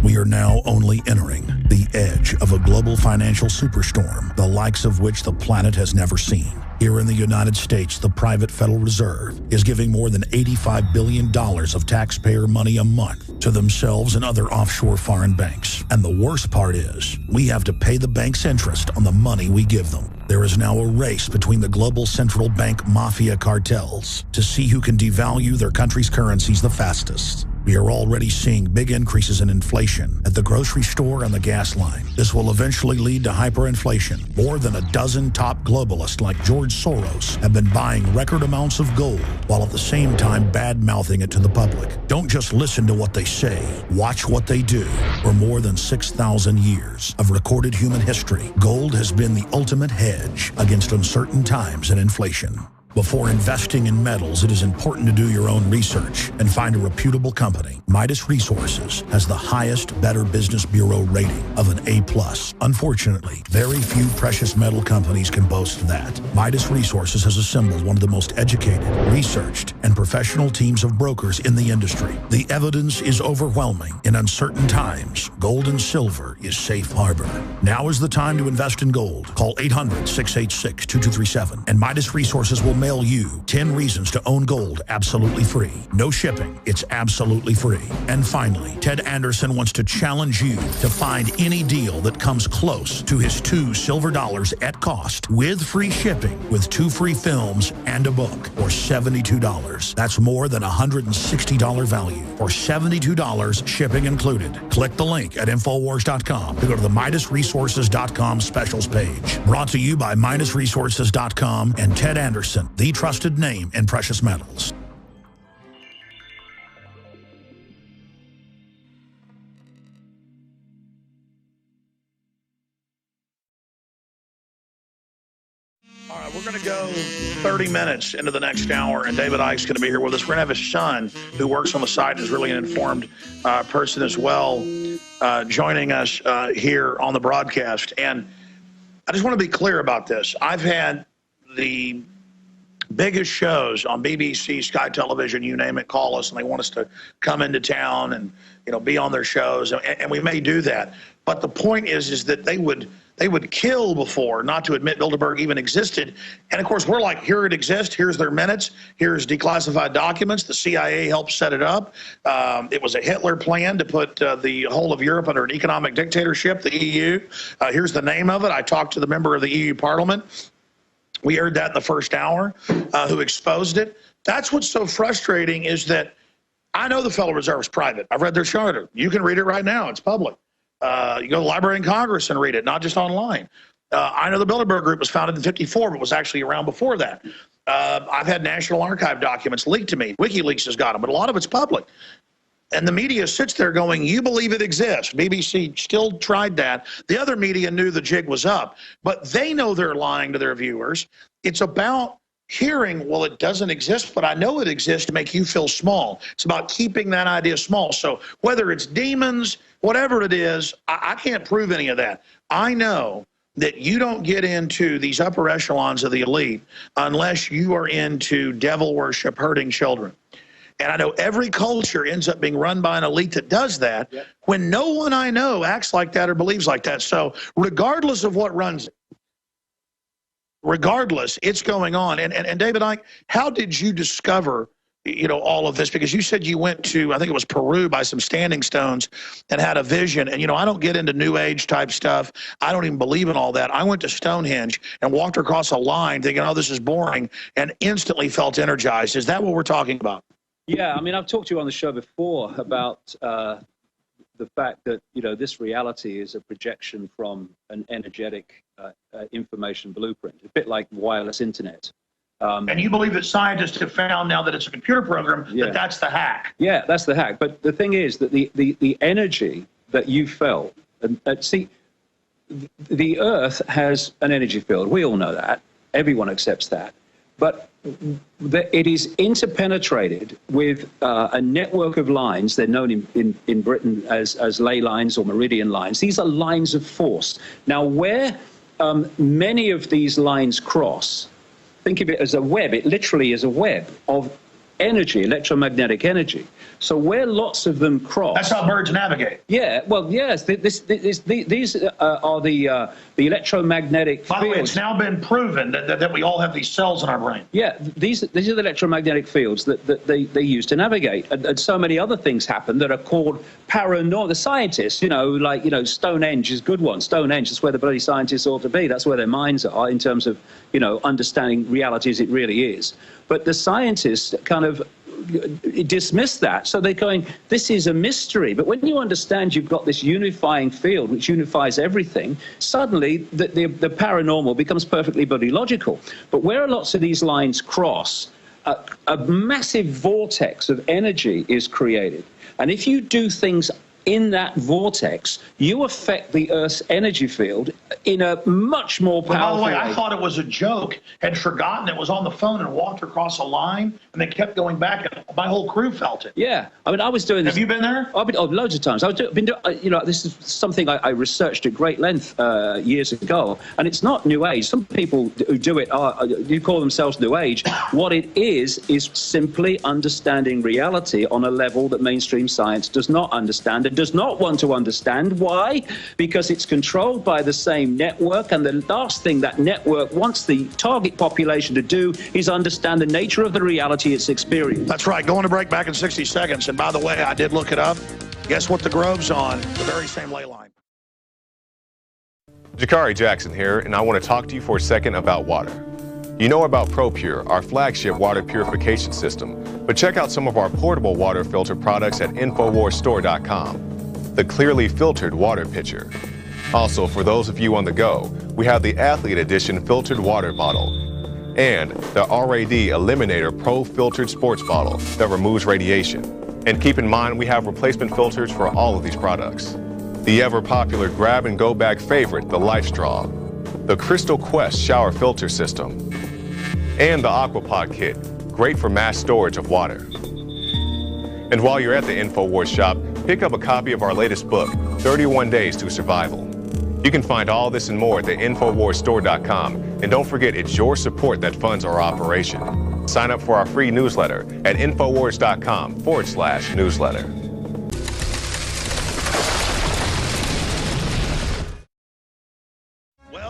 We are now only entering the edge of a global financial superstorm, the likes of which the planet has never seen. Here in the United States, the private Federal Reserve is giving more than $85 billion of taxpayer money a month to themselves and other offshore foreign banks. And the worst part is, we have to pay the bank's interest on the money we give them. There is now a race between the global central bank mafia cartels to see who can devalue their country's currencies the fastest. We are already seeing big increases in inflation at the grocery store and the gas line. This will eventually lead to hyperinflation. More than a dozen top globalists like George Soros have been buying record amounts of gold while at the same time bad-mouthing it to the public. Don't just listen to what they say. Watch what they do. For more than 6,000 years of recorded human history, gold has been the ultimate hedge against uncertain times and inflation. Before investing in metals, it is important to do your own research and find a reputable company. Midas Resources has the highest Better Business Bureau rating of an A+. Unfortunately, very few precious metal companies can boast that. Midas Resources has assembled one of the most educated, researched, and professional teams of brokers in the industry. The evidence is overwhelming. In uncertain times, gold and silver is safe harbor. Now is the time to invest in gold. Call 800-686-2237 and Midas Resources will mail you 10 reasons to own gold absolutely free. No shipping. It's absolutely free. And finally, Ted Anderson wants to challenge you to find any deal that comes close to his 2 silver dollars at cost with free shipping with 2 free films and a book for $72. That's more than $160 value for $72 shipping included. Click the link at Infowars.com to go to the MidasResources.com specials page. Brought to you by MidasResources.com and Ted Anderson, the trusted name in precious metals.
All right, we're going to go 30 minutes into the next hour, and David Icke's going to be here with us. We're going to have his son, who works on the site and is really an informed person as well, joining us here on the broadcast. And I just want to be clear about this. I've had the biggest shows on BBC, Sky Television, you name it, call us, and they want us to come into town and, you know, be on their shows, and we may do that. But the point is that they would kill before not to admit Bilderberg even existed. And of course, we're like, here it exists, here's their minutes, here's declassified documents, the CIA helped set it up. It was a Hitler plan to put the whole of Europe under an economic dictatorship, the EU. Here's the name of it. I talked to the member of the EU Parliament. We heard that in the first hour, who exposed it. That's what's so frustrating, is that I know the Federal Reserve is private. I've read their charter. You can read it right now. It's public. You go to the Library in Congress and read it, not just online. I know the Bilderberg Group was founded in '54, but was actually around before that. I've had National Archive documents leaked to me. WikiLeaks has got them, but a lot of it's public. And the media sits there going, you believe it exists. BBC still tried that. The other media knew the jig was up, but they know they're lying to their viewers. It's about hearing, well, it doesn't exist, but I know it exists to make you feel small. It's about keeping that idea small. So whether it's demons, whatever it is, I can't prove any of that. I know that you don't get into these upper echelons of the elite unless you are into devil worship, hurting children. And I know every culture ends up being run by an elite that does that, when no one I know acts like that or believes like that. So regardless of what runs it, regardless, it's going on. And David Icke, how did you discover, you know, all of this? Because you said you went to, I think it was Peru, by some standing stones and had a vision. And, you know, I don't get into New Age type stuff. I don't even believe in all that. I went to Stonehenge and walked across a line thinking, oh, this is boring, and instantly felt energized. Is that what we're talking about? Yeah, I mean, I've talked to you on the show before about the fact that, you know, this reality is a projection from an energetic information blueprint, a bit like wireless internet. And you believe that scientists have found now that it's a computer program, that that's the hack? Yeah, that's the hack. But the thing is that the energy that you felt, and see, the Earth has an energy field. We all know that. Everyone accepts that. But it is interpenetrated with a network of lines. They're known in Britain as ley lines or meridian lines. These are lines of force. Now, where many of these lines cross, think of it as a web. It literally is a web of energy, electromagnetic energy. So where lots of them cross... That's how birds navigate. Yeah, well, yes. These are the electromagnetic fields. By the way, it's now been proven that we all have these cells in our brain. Yeah, these are the electromagnetic fields that they use to navigate. And so many other things happen that are called paranormal. The scientists, you know, like, you know, Stonehenge is a good one. Stonehenge is where the bloody scientists ought to be. That's where their minds are in terms of, you know, understanding reality as it really is. But the scientists kind of dismiss that. So they're going, this is a mystery. But when you understand you've got this unifying field which unifies everything, suddenly the paranormal becomes perfectly bloody logical. But where lots of these lines cross, a massive vortex of energy is created. And if you do things in that vortex, you affect the Earth's energy field in a much more powerful way. By the way, I thought it was a joke, had forgotten it, was on the phone and walked across a line, and they kept going back, and my whole crew felt it. Yeah, I mean, I was doing this. Have you been there? I've been loads of times. You know, this is something I researched at great length years ago, and it's not New Age. Some people who do it you call themselves New Age. What it is simply understanding reality on a level that mainstream science does not understand, and does not want to understand. Why? Because it's controlled by the same network, and the last thing that network wants the target population to do is understand the nature of the reality it's experiencing. That's right. Going to break back in 60 seconds. And by the way, I did look it up. Guess what the Grove's on? The very same ley line.
Jakari Jackson here, and I want to talk to you for a second about water. You know about ProPure, our flagship water purification system, but check out some of our portable water filter products at InfoWarsStore.com. The clearly filtered water pitcher. Also, for those of you on the go, we have the Athlete Edition filtered water bottle and the RAD Eliminator Pro filtered sports bottle that removes radiation. And keep in mind, we have replacement filters for all of these products. The ever-popular grab-and-go bag favorite, the Life Straw, the Crystal Quest shower filter system, and the Aquapod kit, great for mass storage of water. And while you're at the InfoWars shop, pick up a copy of our latest book, 31 Days to Survival. You can find all this and more at the InfoWarsStore.com, and don't forget, it's your support that funds our operation. Sign up for our free newsletter at InfoWars.com/newsletter.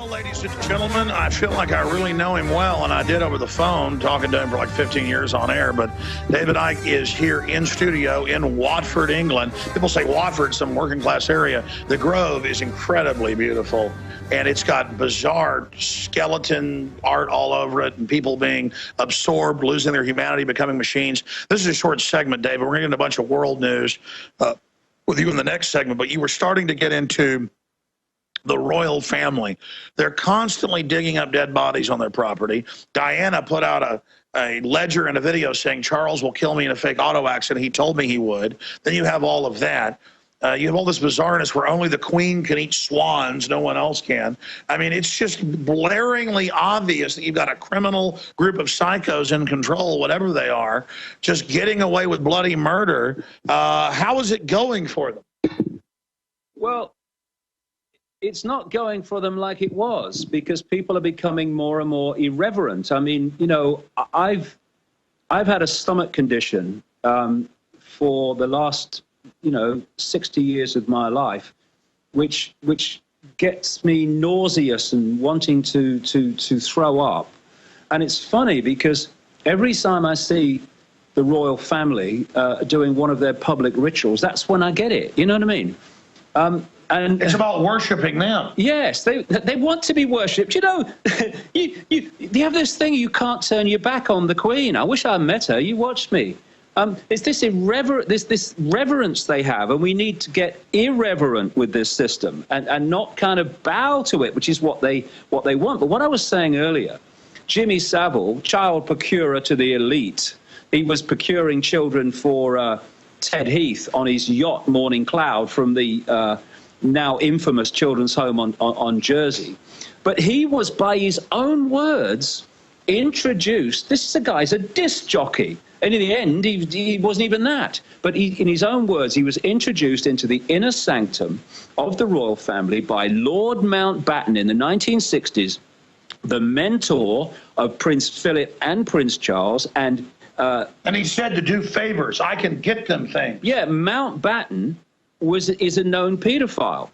Ladies and gentlemen, I feel like I really know him well, and I did over the phone, talking to him for like 15 years on air. But David Icke is here in studio in Watford, England. People say Watford, some working class area. The Grove is incredibly beautiful, and it's got bizarre skeleton art all over it, and people being absorbed, losing their humanity, becoming machines. This is a short segment, David. We're going to get a bunch of world news with you in the next segment, but you were starting to get into the royal family. They're constantly digging up dead bodies on their property. Diana put out a ledger and a video saying Charles will kill me in a fake auto accident. He told me he would. Then you have all of that. You have all this bizarreness where only the Queen can eat swans, no one else can. I mean, it's just blaringly obvious that you've got a criminal group of psychos in control, whatever they are, just getting away with bloody murder. How is it going for them?
Well, it's not going for them like it was, because people are becoming more and more irreverent. I mean, you know, I've had a stomach condition for the last, 60 years of my life, which gets me nauseous and wanting to throw up. And it's funny because every time I see the royal family doing one of their public rituals, that's when I get it. You know what I mean? And
it's about worshiping them.
Yes, they want to be worshipped. You have this thing, you can't turn your back on the Queen. I wish I met her. You watched me. It's this this reverence they have, and we need to get irreverent with this system and not kind of bow to it, which is what they want. But what I was saying earlier, Jimmy Savile, child procurer to the elite, he was procuring children for Ted Heath on his yacht Morning Cloud from the now infamous children's home on Jersey. But he was, by his own words, introduced. This guy's a disc jockey. And in the end, he wasn't even that. But in his own words, he was introduced into the inner sanctum of the royal family by Lord Mountbatten in the 1960s, the mentor of Prince Philip and Prince Charles. And
he said to do favors. I can get them things.
Yeah, Mountbatten is a known paedophile.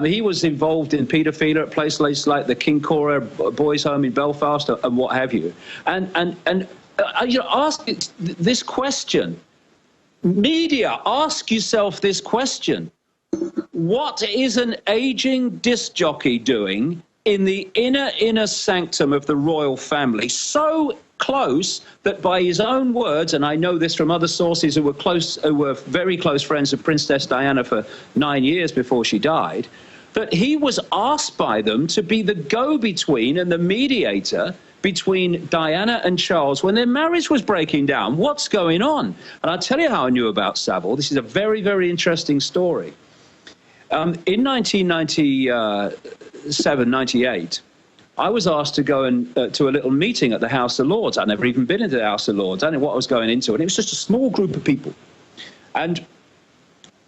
He was involved in paedophilia at places like the King Cora Boys Home in Belfast and what have you. And ask this question. Media, ask yourself this question. What is an aging disc jockey doing in the inner sanctum of the royal family, so close that by his own words, and I know this from other sources who were very close friends of Princess Diana for 9 years before she died, that he was asked by them to be the go-between and the mediator between Diana and Charles when their marriage was breaking down. What's going on? And I'll tell you how I knew about Savile. This is a very, very interesting story. In 1997, 98, I was asked to go to a little meeting at the House of Lords. I'd never even been into the House of Lords. I didn't know what I was going into. And it was just a small group of people. And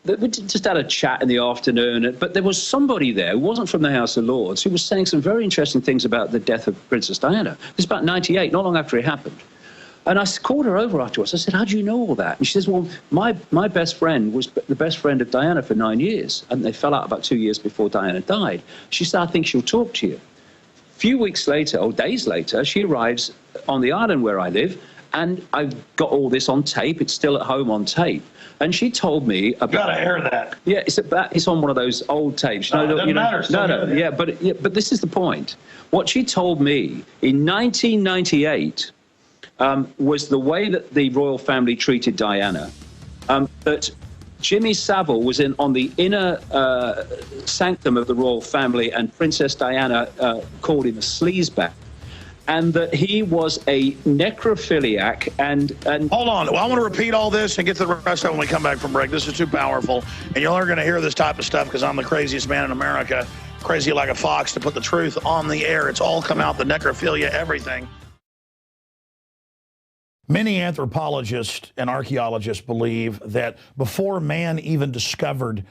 we just had a chat in the afternoon, but there was somebody there who wasn't from the House of Lords who was saying some very interesting things about the death of Princess Diana. It was about 98, not long after it happened. And I called her over afterwards. I said, how do you know all that? And she says, well, my best friend was the best friend of Diana for 9 years, and they fell out about 2 years before Diana died. She said, I think she'll talk to you. A few weeks later, or days later, she arrives on the island where I live, and I've got all this on tape. It's still at home on tape. And she told me about...
You gotta air that.
Yeah, it's on one of those old tapes.
It doesn't matter.
Yeah, but this is the point. What she told me in 1998 was the way that the royal family treated Diana, that Jimmy Savile was on the inner sanctum of the royal family, and Princess Diana called him a sleazebag, and that he was a necrophiliac and...
Hold on. Well, I want to repeat all this and get to the rest of it when we come back from break. This is too powerful, and you're only going to hear this type of stuff because I'm the craziest man in America, crazy like a fox, to put the truth on the air. It's all come out, the necrophilia, everything. Many anthropologists and archaeologists believe that before man even discovered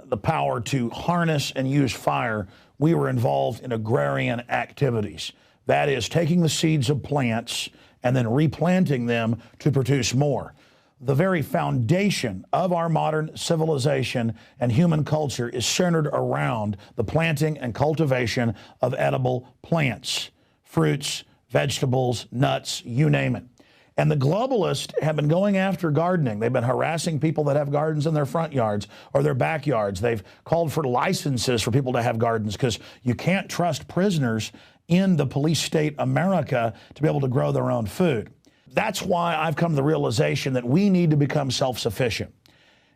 the power to harness and use fire, we were involved in agrarian activities. That is, taking the seeds of plants and then replanting them to produce more. The very foundation of our modern civilization and human culture is centered around the planting and cultivation of edible plants, fruits, vegetables, nuts, you name it. And the globalists have been going after gardening. They've been harassing people that have gardens in their front yards or their backyards. They've called for licenses for people to have gardens because you can't trust prisoners in the police state America to be able to grow their own food. That's why I've come to the realization that we need to become self-sufficient.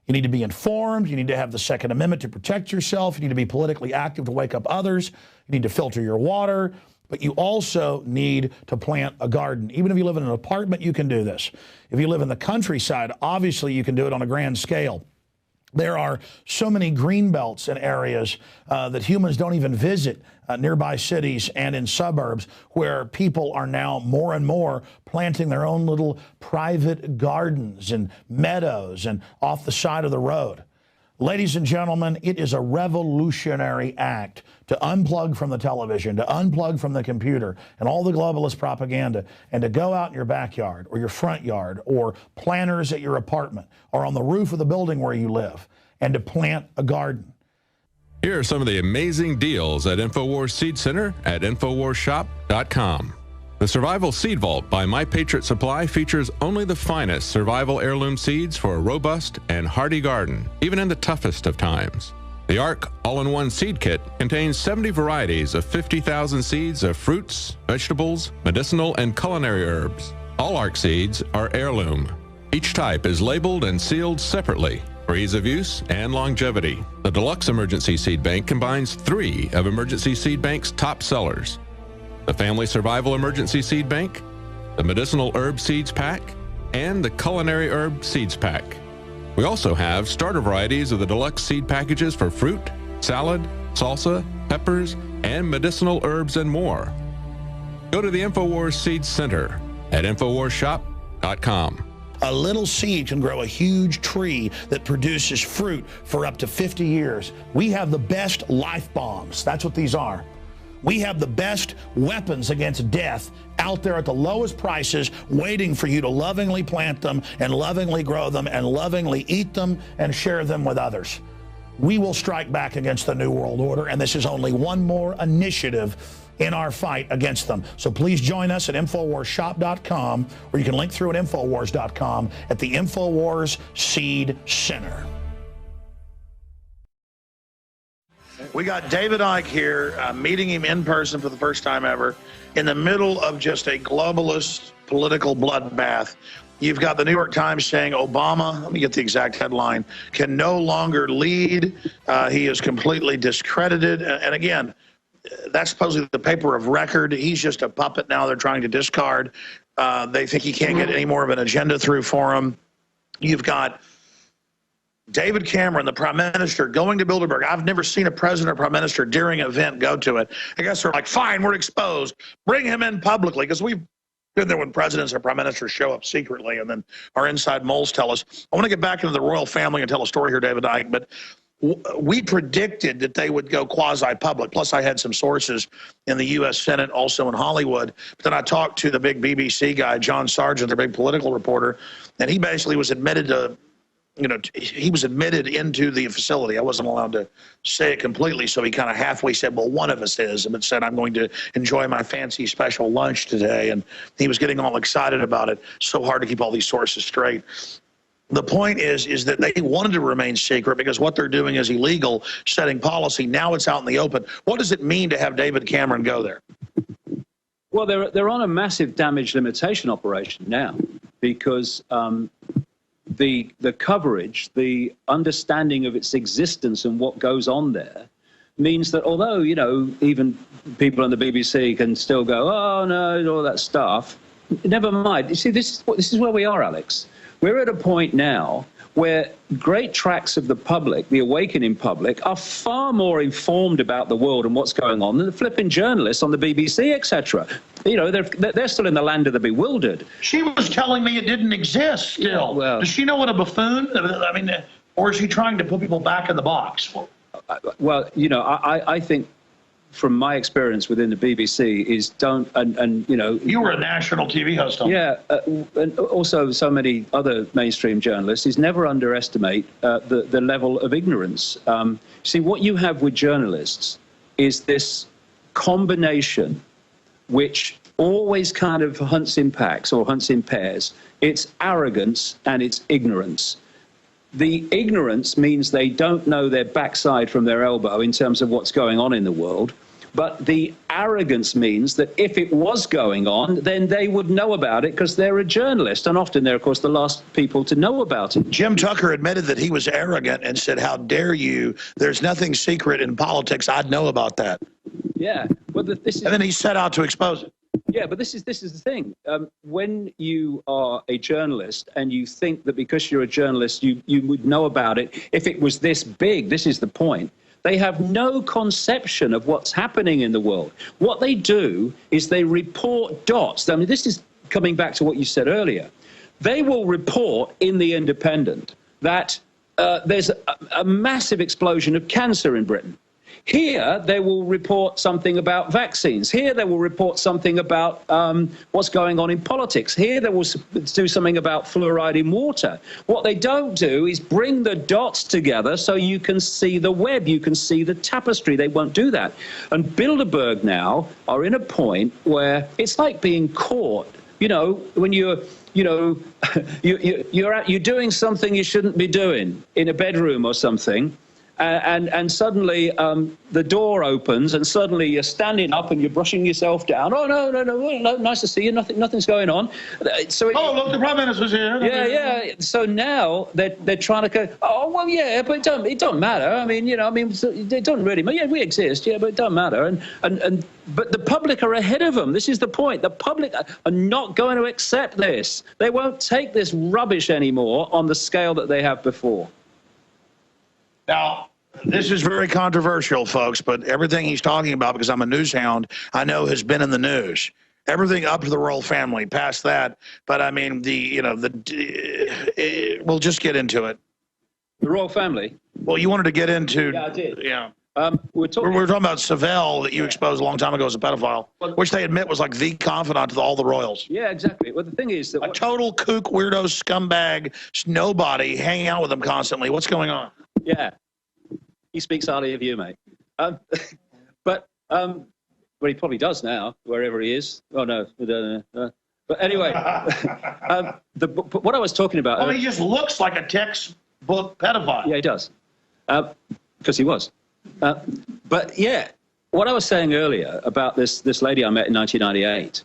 You need to be informed. You need to have the Second Amendment to protect yourself. You need to be politically active to wake up others. You need to filter your water. But you also need to plant a garden. Even if you live in an apartment, you can do this. If you live in the countryside, obviously you can do it on a grand scale. There are so many green belts in areas that humans don't even visit, nearby cities and in suburbs, where people are now more and more planting their own little private gardens and meadows and off the side of the road.
Ladies and gentlemen, it is a revolutionary act to unplug from the television, to unplug from the computer and all the globalist propaganda, and to go out in your backyard or your front yard or planters at your apartment or on the roof of the building where you live and to plant a garden.
Here are some of the amazing deals at InfoWars Seed Center at InfoWarsShop.com. The Survival Seed Vault by My Patriot Supply features only the finest survival heirloom seeds for a robust and hardy garden, even in the toughest of times. The ARC All-in-One Seed Kit contains 70 varieties of 50,000 seeds of fruits, vegetables, medicinal, and culinary herbs. All ARC seeds are heirloom. Each type is labeled and sealed separately for ease of use and longevity. The Deluxe Emergency Seed Bank combines 3 of Emergency Seed Bank's top sellers: the Family Survival Emergency Seed Bank, the Medicinal Herb Seeds Pack, and the Culinary Herb Seeds Pack. We also have starter varieties of the deluxe seed packages for fruit, salad, salsa, peppers, and medicinal herbs and more. Go to the InfoWars Seed Center at InfoWarsShop.com.
A little seed can grow a huge tree that produces fruit for up to 50 years. We have the best life bombs. That's what these are. We have the best weapons against death out there at the lowest prices, waiting for you to lovingly plant them and lovingly grow them and lovingly eat them and share them with others. We will strike back against the New World Order, and this is only one more initiative in our fight against them. So please join us at InfoWarsShop.com, or you can link through at Infowars.com at the InfoWars Seed Center.
We got David Icke here, meeting him in person for the first time ever, in the middle of just a globalist political bloodbath. You've got the New York Times saying Obama, let me get the exact headline, can no longer lead. He is completely discredited. And again, that's supposedly the paper of record. He's just a puppet now they're trying to discard. They think he can't get any more of an agenda through for him. You've got David Cameron, the prime minister, going to Bilderberg. I've never seen a president or prime minister during an event go to it. I guess they're like, fine, we're exposed. Bring him in publicly, because we've been there when presidents or prime ministers show up secretly, and then our inside moles tell us. I want to get back into the royal family and tell a story here, David Icke, but we predicted that they would go quasi-public. Plus, I had some sources in the U.S. Senate, also in Hollywood. But then I talked to the big BBC guy, John Sargent, their big political reporter, and he basically was admitted to, he was admitted into the facility. I wasn't allowed to say it completely, so he kind of halfway said, well, one of us is, and it said, I'm going to enjoy my fancy special lunch today. And he was getting all excited about it. So hard to keep all these sources straight. The point is that they wanted to remain secret because what they're doing is illegal, setting policy. Now it's out in the open. What does it mean to have David Cameron go there?
Well, they're on a massive damage limitation operation now, because the coverage, the understanding of its existence and what goes on there means that although, even people on the BBC can still go, oh, no, all that stuff, never mind. You see, this is where we are, Alex. We're at a point now where great tracts of the public, the awakening public, are far more informed about the world and what's going on than the flipping journalists on the BBC, etc. They're still in the land of the bewildered.
She was telling me it didn't exist still. Yeah, well, does she know what a buffoon? I mean, or is she trying to put people back in the box?
Well, I think, from my experience within the BBC, is you
were a national TV host on
and also so many other mainstream journalists, is never underestimate the level of ignorance. See, what you have with journalists is this combination which always kind of hunts in packs or hunts in pairs. It's arrogance and it's ignorance. The ignorance means they don't know their backside from their elbow in terms of what's going on in the world. But the arrogance means that if it was going on, then they would know about it because they're a journalist. And often they're, of course, the last people to know about it.
Jim Tucker admitted that he was arrogant and said, how dare you? There's nothing secret in politics. I'd know about that.
Yeah. Well, and
then he set out to expose it.
Yeah, but this is the thing. When you are a journalist and you think that because you're a journalist, you would know about it if it was this big, this is the point. They have no conception of what's happening in the world. What they do is they report dots. I mean, this is coming back to what you said earlier. They will report in The Independent that there's a massive explosion of cancer in Britain. Here, they will report something about vaccines. Here, they will report something about what's going on in politics. Here, they will do something about fluoride in water. What they don't do is bring the dots together so you can see the web, you can see the tapestry. They won't do that. And Bilderberg now are in a point where it's like being caught. You know, when you're doing something you shouldn't be doing in a bedroom or something. And suddenly the door opens, and suddenly you're standing up and you're brushing yourself down. Oh, no, nice to see you. Nothing's going on. So
look, the Prime Minister's here.
Yeah. So now they're trying to go, oh, well, yeah, but it don't matter. I mean, it doesn't really matter. Yeah, we exist, yeah, but it doesn't matter. But the public are ahead of them. This is the point. The public are not going to accept this. They won't take this rubbish anymore on the scale that they have before.
Now, this is very controversial, folks, but everything he's talking about, because I'm a news hound, I know has been in the news. Everything up to the royal family, past that. But I mean, we'll just get into it.
The royal family?
Well, you wanted to get into.
Yeah, I did.
Yeah.
We're talking
about Savelle that you exposed a long time ago as a pedophile, which they admit was like the confidant to all the royals.
Yeah, exactly. Well, the thing is that
a total kook, weirdo, scumbag, nobody hanging out with them constantly. What's going on?
Yeah, he speaks highly of you, mate. But he probably does now, wherever he is. Oh no, but anyway, what I was talking about.
Well, he just looks like a textbook pedophile.
Yeah, he does, because he was. But yeah, what I was saying earlier about this lady I met in 1998.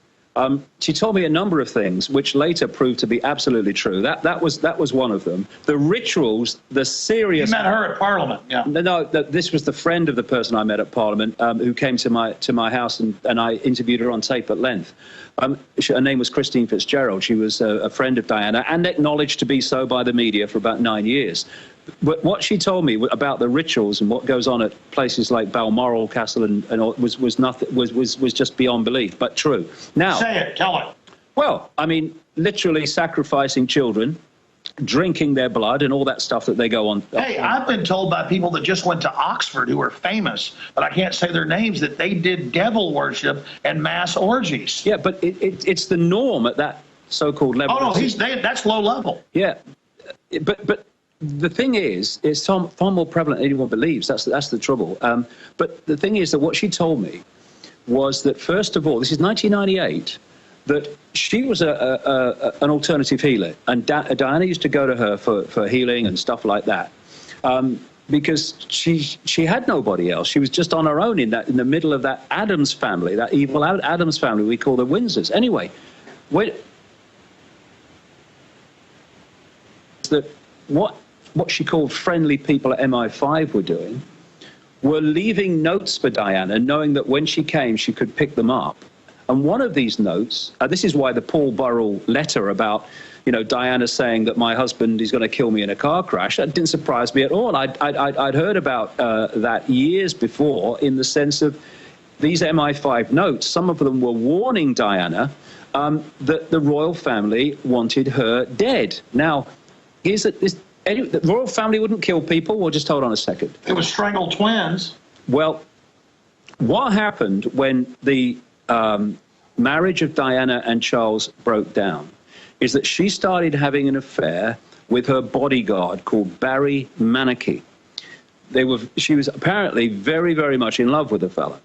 She told me a number of things which later proved to be absolutely true. That was one of them. The rituals, the serious.
You met her at Parliament, yeah.
No, this was the friend of the person I met at Parliament who came to my house, and I interviewed her on tape at length. Her name was Christine Fitzgerald. She was a friend of Diana and acknowledged to be so by the media for about 9 years. But what she told me about the rituals and what goes on at places like Balmoral Castle and all, was just beyond belief, but true. Now,
say it, tell it.
Well, I mean, literally sacrificing children, drinking their blood, and all that stuff that they go on.
Hey, I've been told by people that just went to Oxford who are famous, but I can't say their names, that they did devil worship and mass orgies.
Yeah, but it's the norm at that so-called level.
Oh no, that's low level.
Yeah, but. The thing is, it's far more prevalent than anyone believes. That's the trouble. But the thing is that what she told me was that, first of all, this is 1998, that she was an alternative healer. And Diana used to go to her for healing and stuff like that. Because she had nobody else. She was just on her own in the middle of that Addams family, that evil Addams family we call the Windsors. Anyway, what she called friendly people at MI5 were doing were leaving notes for Diana, knowing that when she came, she could pick them up. And one of these notes, this is why the Paul Burrell letter about, Diana saying that my husband is going to kill me in a car crash, that didn't surprise me at all. I'd heard about that years before, in the sense of these MI5 notes. Some of them were warning Diana that the royal family wanted her dead. Now, the royal family wouldn't kill people. Well, just hold on a second.
It was strangled twins.
Well, what happened when the marriage of Diana and Charles broke down is that she started having an affair with her bodyguard called Barry Manicky. She was apparently very, very much in love with the fella.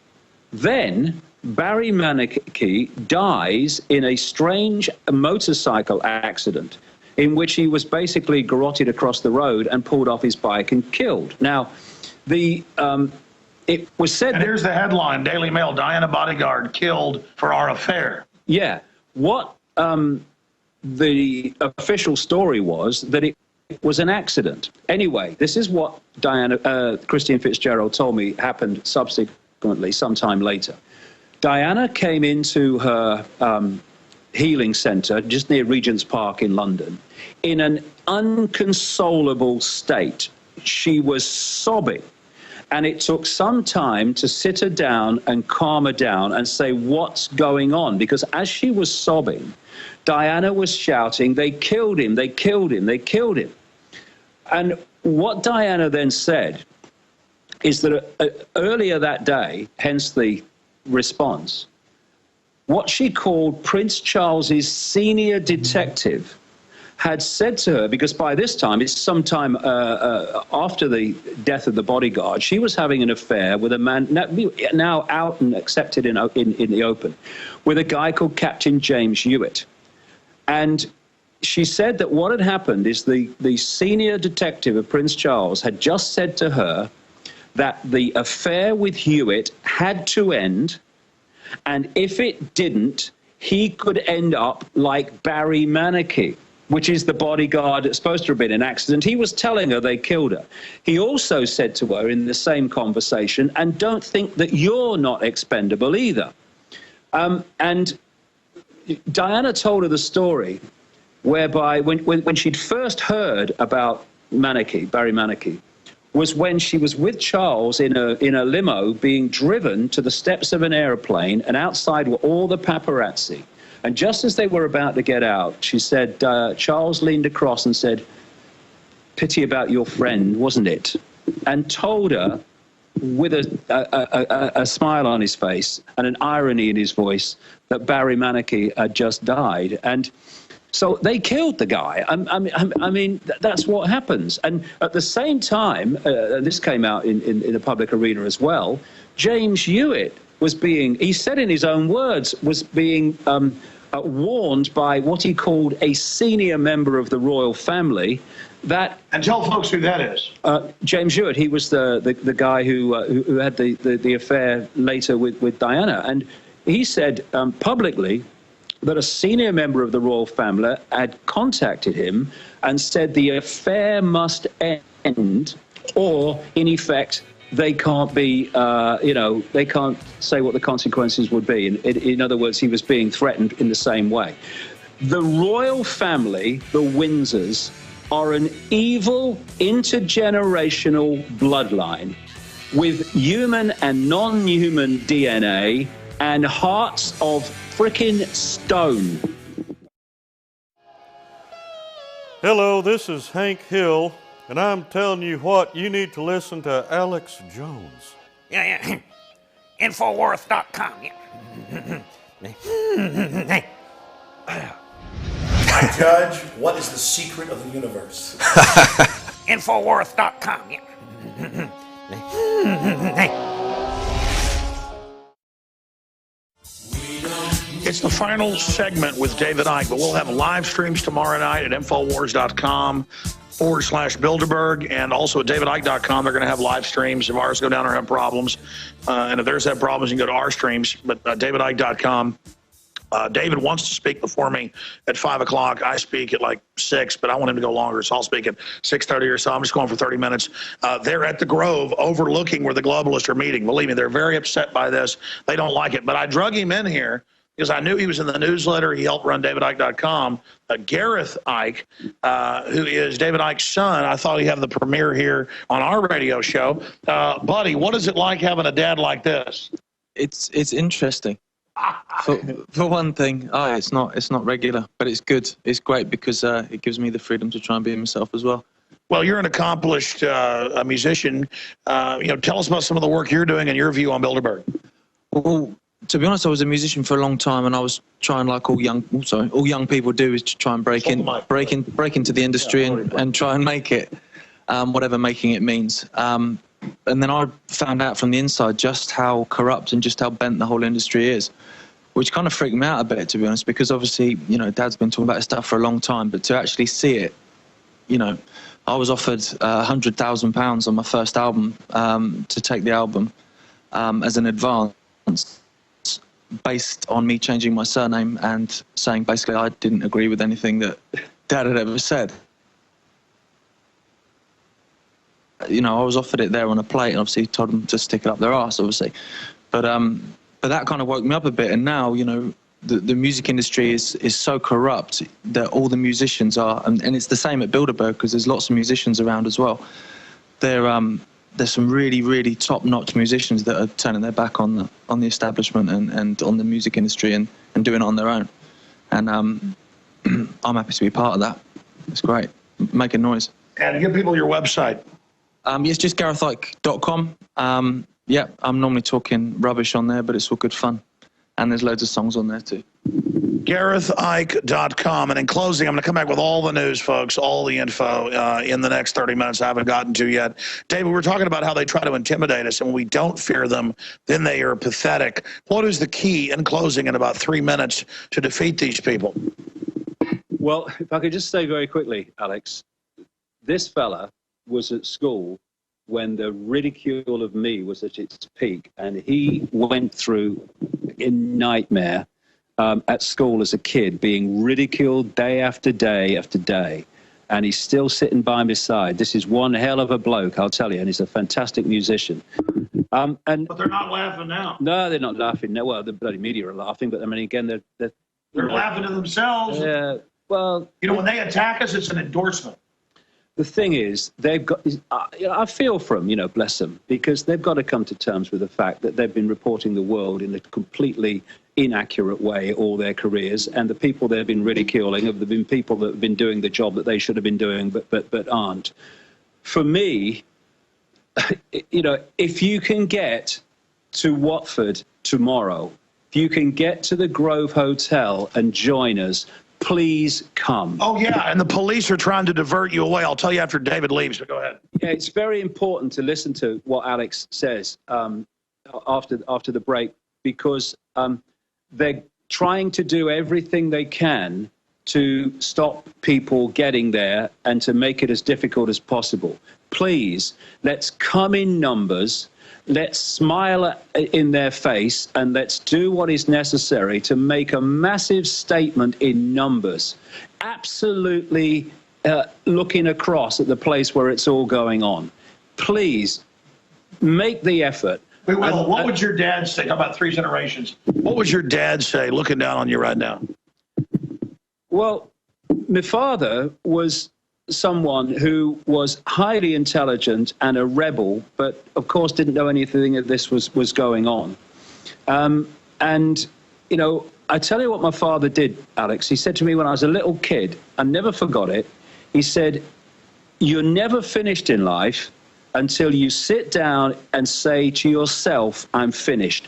Then Barry Manicky dies in a strange motorcycle accident in which he was basically garroted across the road and pulled off his bike and killed. Now, it was said...
And here's the headline, Daily Mail, Diana bodyguard killed for our affair.
Yeah. What the official story was that it was an accident. Anyway, this is what Christine Fitzgerald told me happened subsequently, sometime later. Diana came into her healing centre just near Regent's Park in London in an unconsolable state. She was sobbing, and it took some time to sit her down and calm her down and say, what's going on? Because as she was sobbing, Diana was shouting, they killed him, they killed him, they killed him. And what Diana then said is that earlier that day, hence the response, what she called Prince Charles's senior detective had said to her, because by this time, it's sometime after the death of the bodyguard, she was having an affair with a man, now out and accepted in the open, with a guy called Captain James Hewitt. And she said that what had happened is the senior detective of Prince Charles had just said to her that the affair with Hewitt had to end, and if it didn't, he could end up like Barry Manicky, which is the bodyguard that's supposed to have been an accident. He was telling her they killed her. He also said to her in the same conversation, and don't think that you're not expendable either. And Diana told her the story whereby when she'd first heard about Manicky, Barry Manicky, was when she was with Charles in a limo being driven to the steps of an airplane, and outside were all the paparazzi. And just as they were about to get out, she said, Charles leaned across and said, "Pity about your friend, wasn't it?" And told her with a smile on his face and an irony in his voice that Barry Manicky had just died. And so they killed the guy. I mean, that's what happens. And at the same time, and this came out in the public arena as well, James Hewitt was being, he said in his own words, was being warned by what he called a senior member of the royal family that...
And tell folks who that is.
James Hewitt, he was the guy who had the affair later with Diana. And he said publicly that a senior member of the royal family had contacted him and said the affair must end, or in effect, they can't be, they can't say what the consequences would be. In other words, he was being threatened in the same way. The royal family, the Windsors, are an evil intergenerational bloodline with human and non-human DNA and hearts of frickin' stone.
Hello, this is Hank Hill, and I'm telling you what, you need to listen to Alex Jones.
Yeah. Infowars.com.
My judge, what is the secret of the universe?
Infowars.com.
It's the final segment with David Icke, but we'll have live streams tomorrow night at Infowars.com/Bilderberg, and also at DavidIcke.com. They're going to have live streams if ours go down or have problems. And if theirs have problems, you can go to our streams, but DavidIcke.com. David wants to speak before me at 5 o'clock. I speak at like 6, but I want him to go longer, so I'll speak at 6:30 or so. I'm just going for 30 minutes. They're at the Grove overlooking where the globalists are meeting. Believe me, they're very upset by this. They don't like it. But I drug him in here because I knew he was in the newsletter. He helped run DavidIcke.com. Gareth Icke, who is David Icke's son, I thought he'd have the premiere here on our radio show. Buddy, what is it like having a dad like this?
It's interesting. For one thing, it's not regular, but it's good. It's great because it gives me the freedom to try and be myself as well.
Well, you're an accomplished musician. Tell us about some of the work you're doing and your view on Bilderberg.
Well, to be honest, I was a musician for a long time, and I was trying, like all young people do, is to try and break into the industry and try and make it, whatever making it means. And then I found out from the inside just how corrupt and just how bent the whole industry is, which kind of freaked me out a bit, to be honest, because obviously, Dad's been talking about this stuff for a long time, but to actually see it, I was offered £100,000 on my first album to take the album as an advance, based on me changing my surname and saying basically I didn't agree with anything that Dad had ever said. I was offered it there on a plate, and obviously told them to stick it up their arse, obviously. But that kind of woke me up a bit, and now, the music industry is so corrupt that all the musicians are, and it's the same at Bilderberg because there's lots of musicians around as well. There's some really, really top-notch musicians that are turning their back on the establishment and on the music industry and doing it on their own. And I'm happy to be part of that. It's great. Making noise.
And give people your website.
Yes, just GarethIke.com. Yeah, I'm normally talking rubbish on there, but it's all good fun. And there's loads of songs on there too.
GarethIke.com. And in closing, I'm going to come back with all the news, folks, all the info in the next 30 minutes I haven't gotten to yet. David, we're talking about how they try to intimidate us, and when we don't fear them, then they are pathetic. What is the key, in closing, in about 3 minutes, to defeat these people?
Well, if I could just say very quickly, Alex, this fella was at school when the ridicule of me was at its peak, and he went through a nightmare at school as a kid, being ridiculed day after day after day, and he's still sitting by my side. This is one hell of a bloke, I'll tell you, and he's a fantastic musician. But
they're not laughing now.
No, they're not laughing. No, well, the bloody media are laughing, but I mean, again, they're
laughing to themselves.
Yeah, well,
you know, when they attack us, it's an endorsement.
The thing is, they've got, I feel for them, you know, bless them, because they've got to come to terms with the fact that they've been reporting the world in a completely inaccurate way all their careers, and the people they've been ridiculing have been people that have been doing the job that they should have been doing but aren't. For me, you know, if you can get to Watford tomorrow, if you can get to the Grove Hotel and join us, please come.
Oh, yeah, and the police are trying to divert you away. I'll tell you after David leaves, but go ahead.
Yeah, it's very important to listen to what Alex says after the break, because they're trying to do everything they can to stop people getting there and to make it as difficult as possible. Please, let's come in numbers. Let's smile in their face, and let's do what is necessary to make a massive statement in numbers. Absolutely looking across at the place where it's all going on. Please, make the effort.
We will. What would your dad say? How about 3 generations? What would your dad say looking down on you right now?
Well, my father was someone who was highly intelligent and a rebel, but of course didn't know anything that this was going on. And, you know, I tell you what my father did, Alex. He said to me when I was a little kid, I never forgot it. He said, "You're never finished in life until you sit down and say to yourself, I'm finished.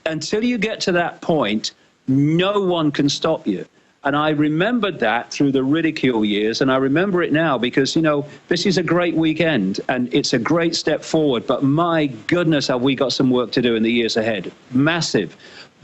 Until you get to that point, no one can stop you." And I remembered that through the ridicule years, and I remember it now because, you know, this is a great weekend, and it's a great step forward, but my goodness, have we got some work to do in the years ahead. Massive.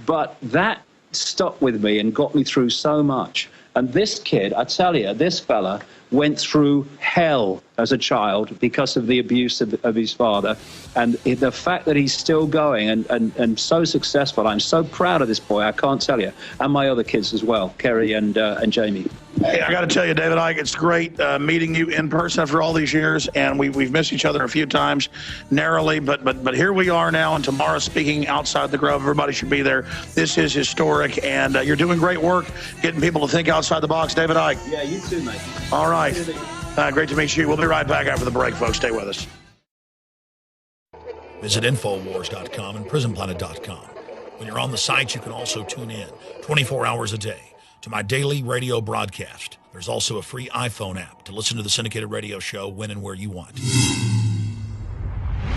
But that stuck with me and got me through so much. And this kid, I tell you, this fella went through hell as a child because of the abuse of his father. And the fact that he's still going and so successful, I'm so proud of this boy, I can't tell you. And my other kids as well, Kerry and Jamie.
Hey, I got to tell you, David Icke, it's great meeting you in person after all these years, and we've missed each other a few times narrowly, but here we are now, and tomorrow speaking outside the Grove. Everybody should be there. This is historic, and you're doing great work getting people to think outside the box. David Icke.
Yeah, you too, mate.
All right. Great to meet you. We'll be right back after the break, folks. Stay with us.
Visit Infowars.com and PrisonPlanet.com. When you're on the site, you can also tune in 24 hours a day to my daily radio broadcast. There's also a free iPhone app to listen to the syndicated radio show when and where you want.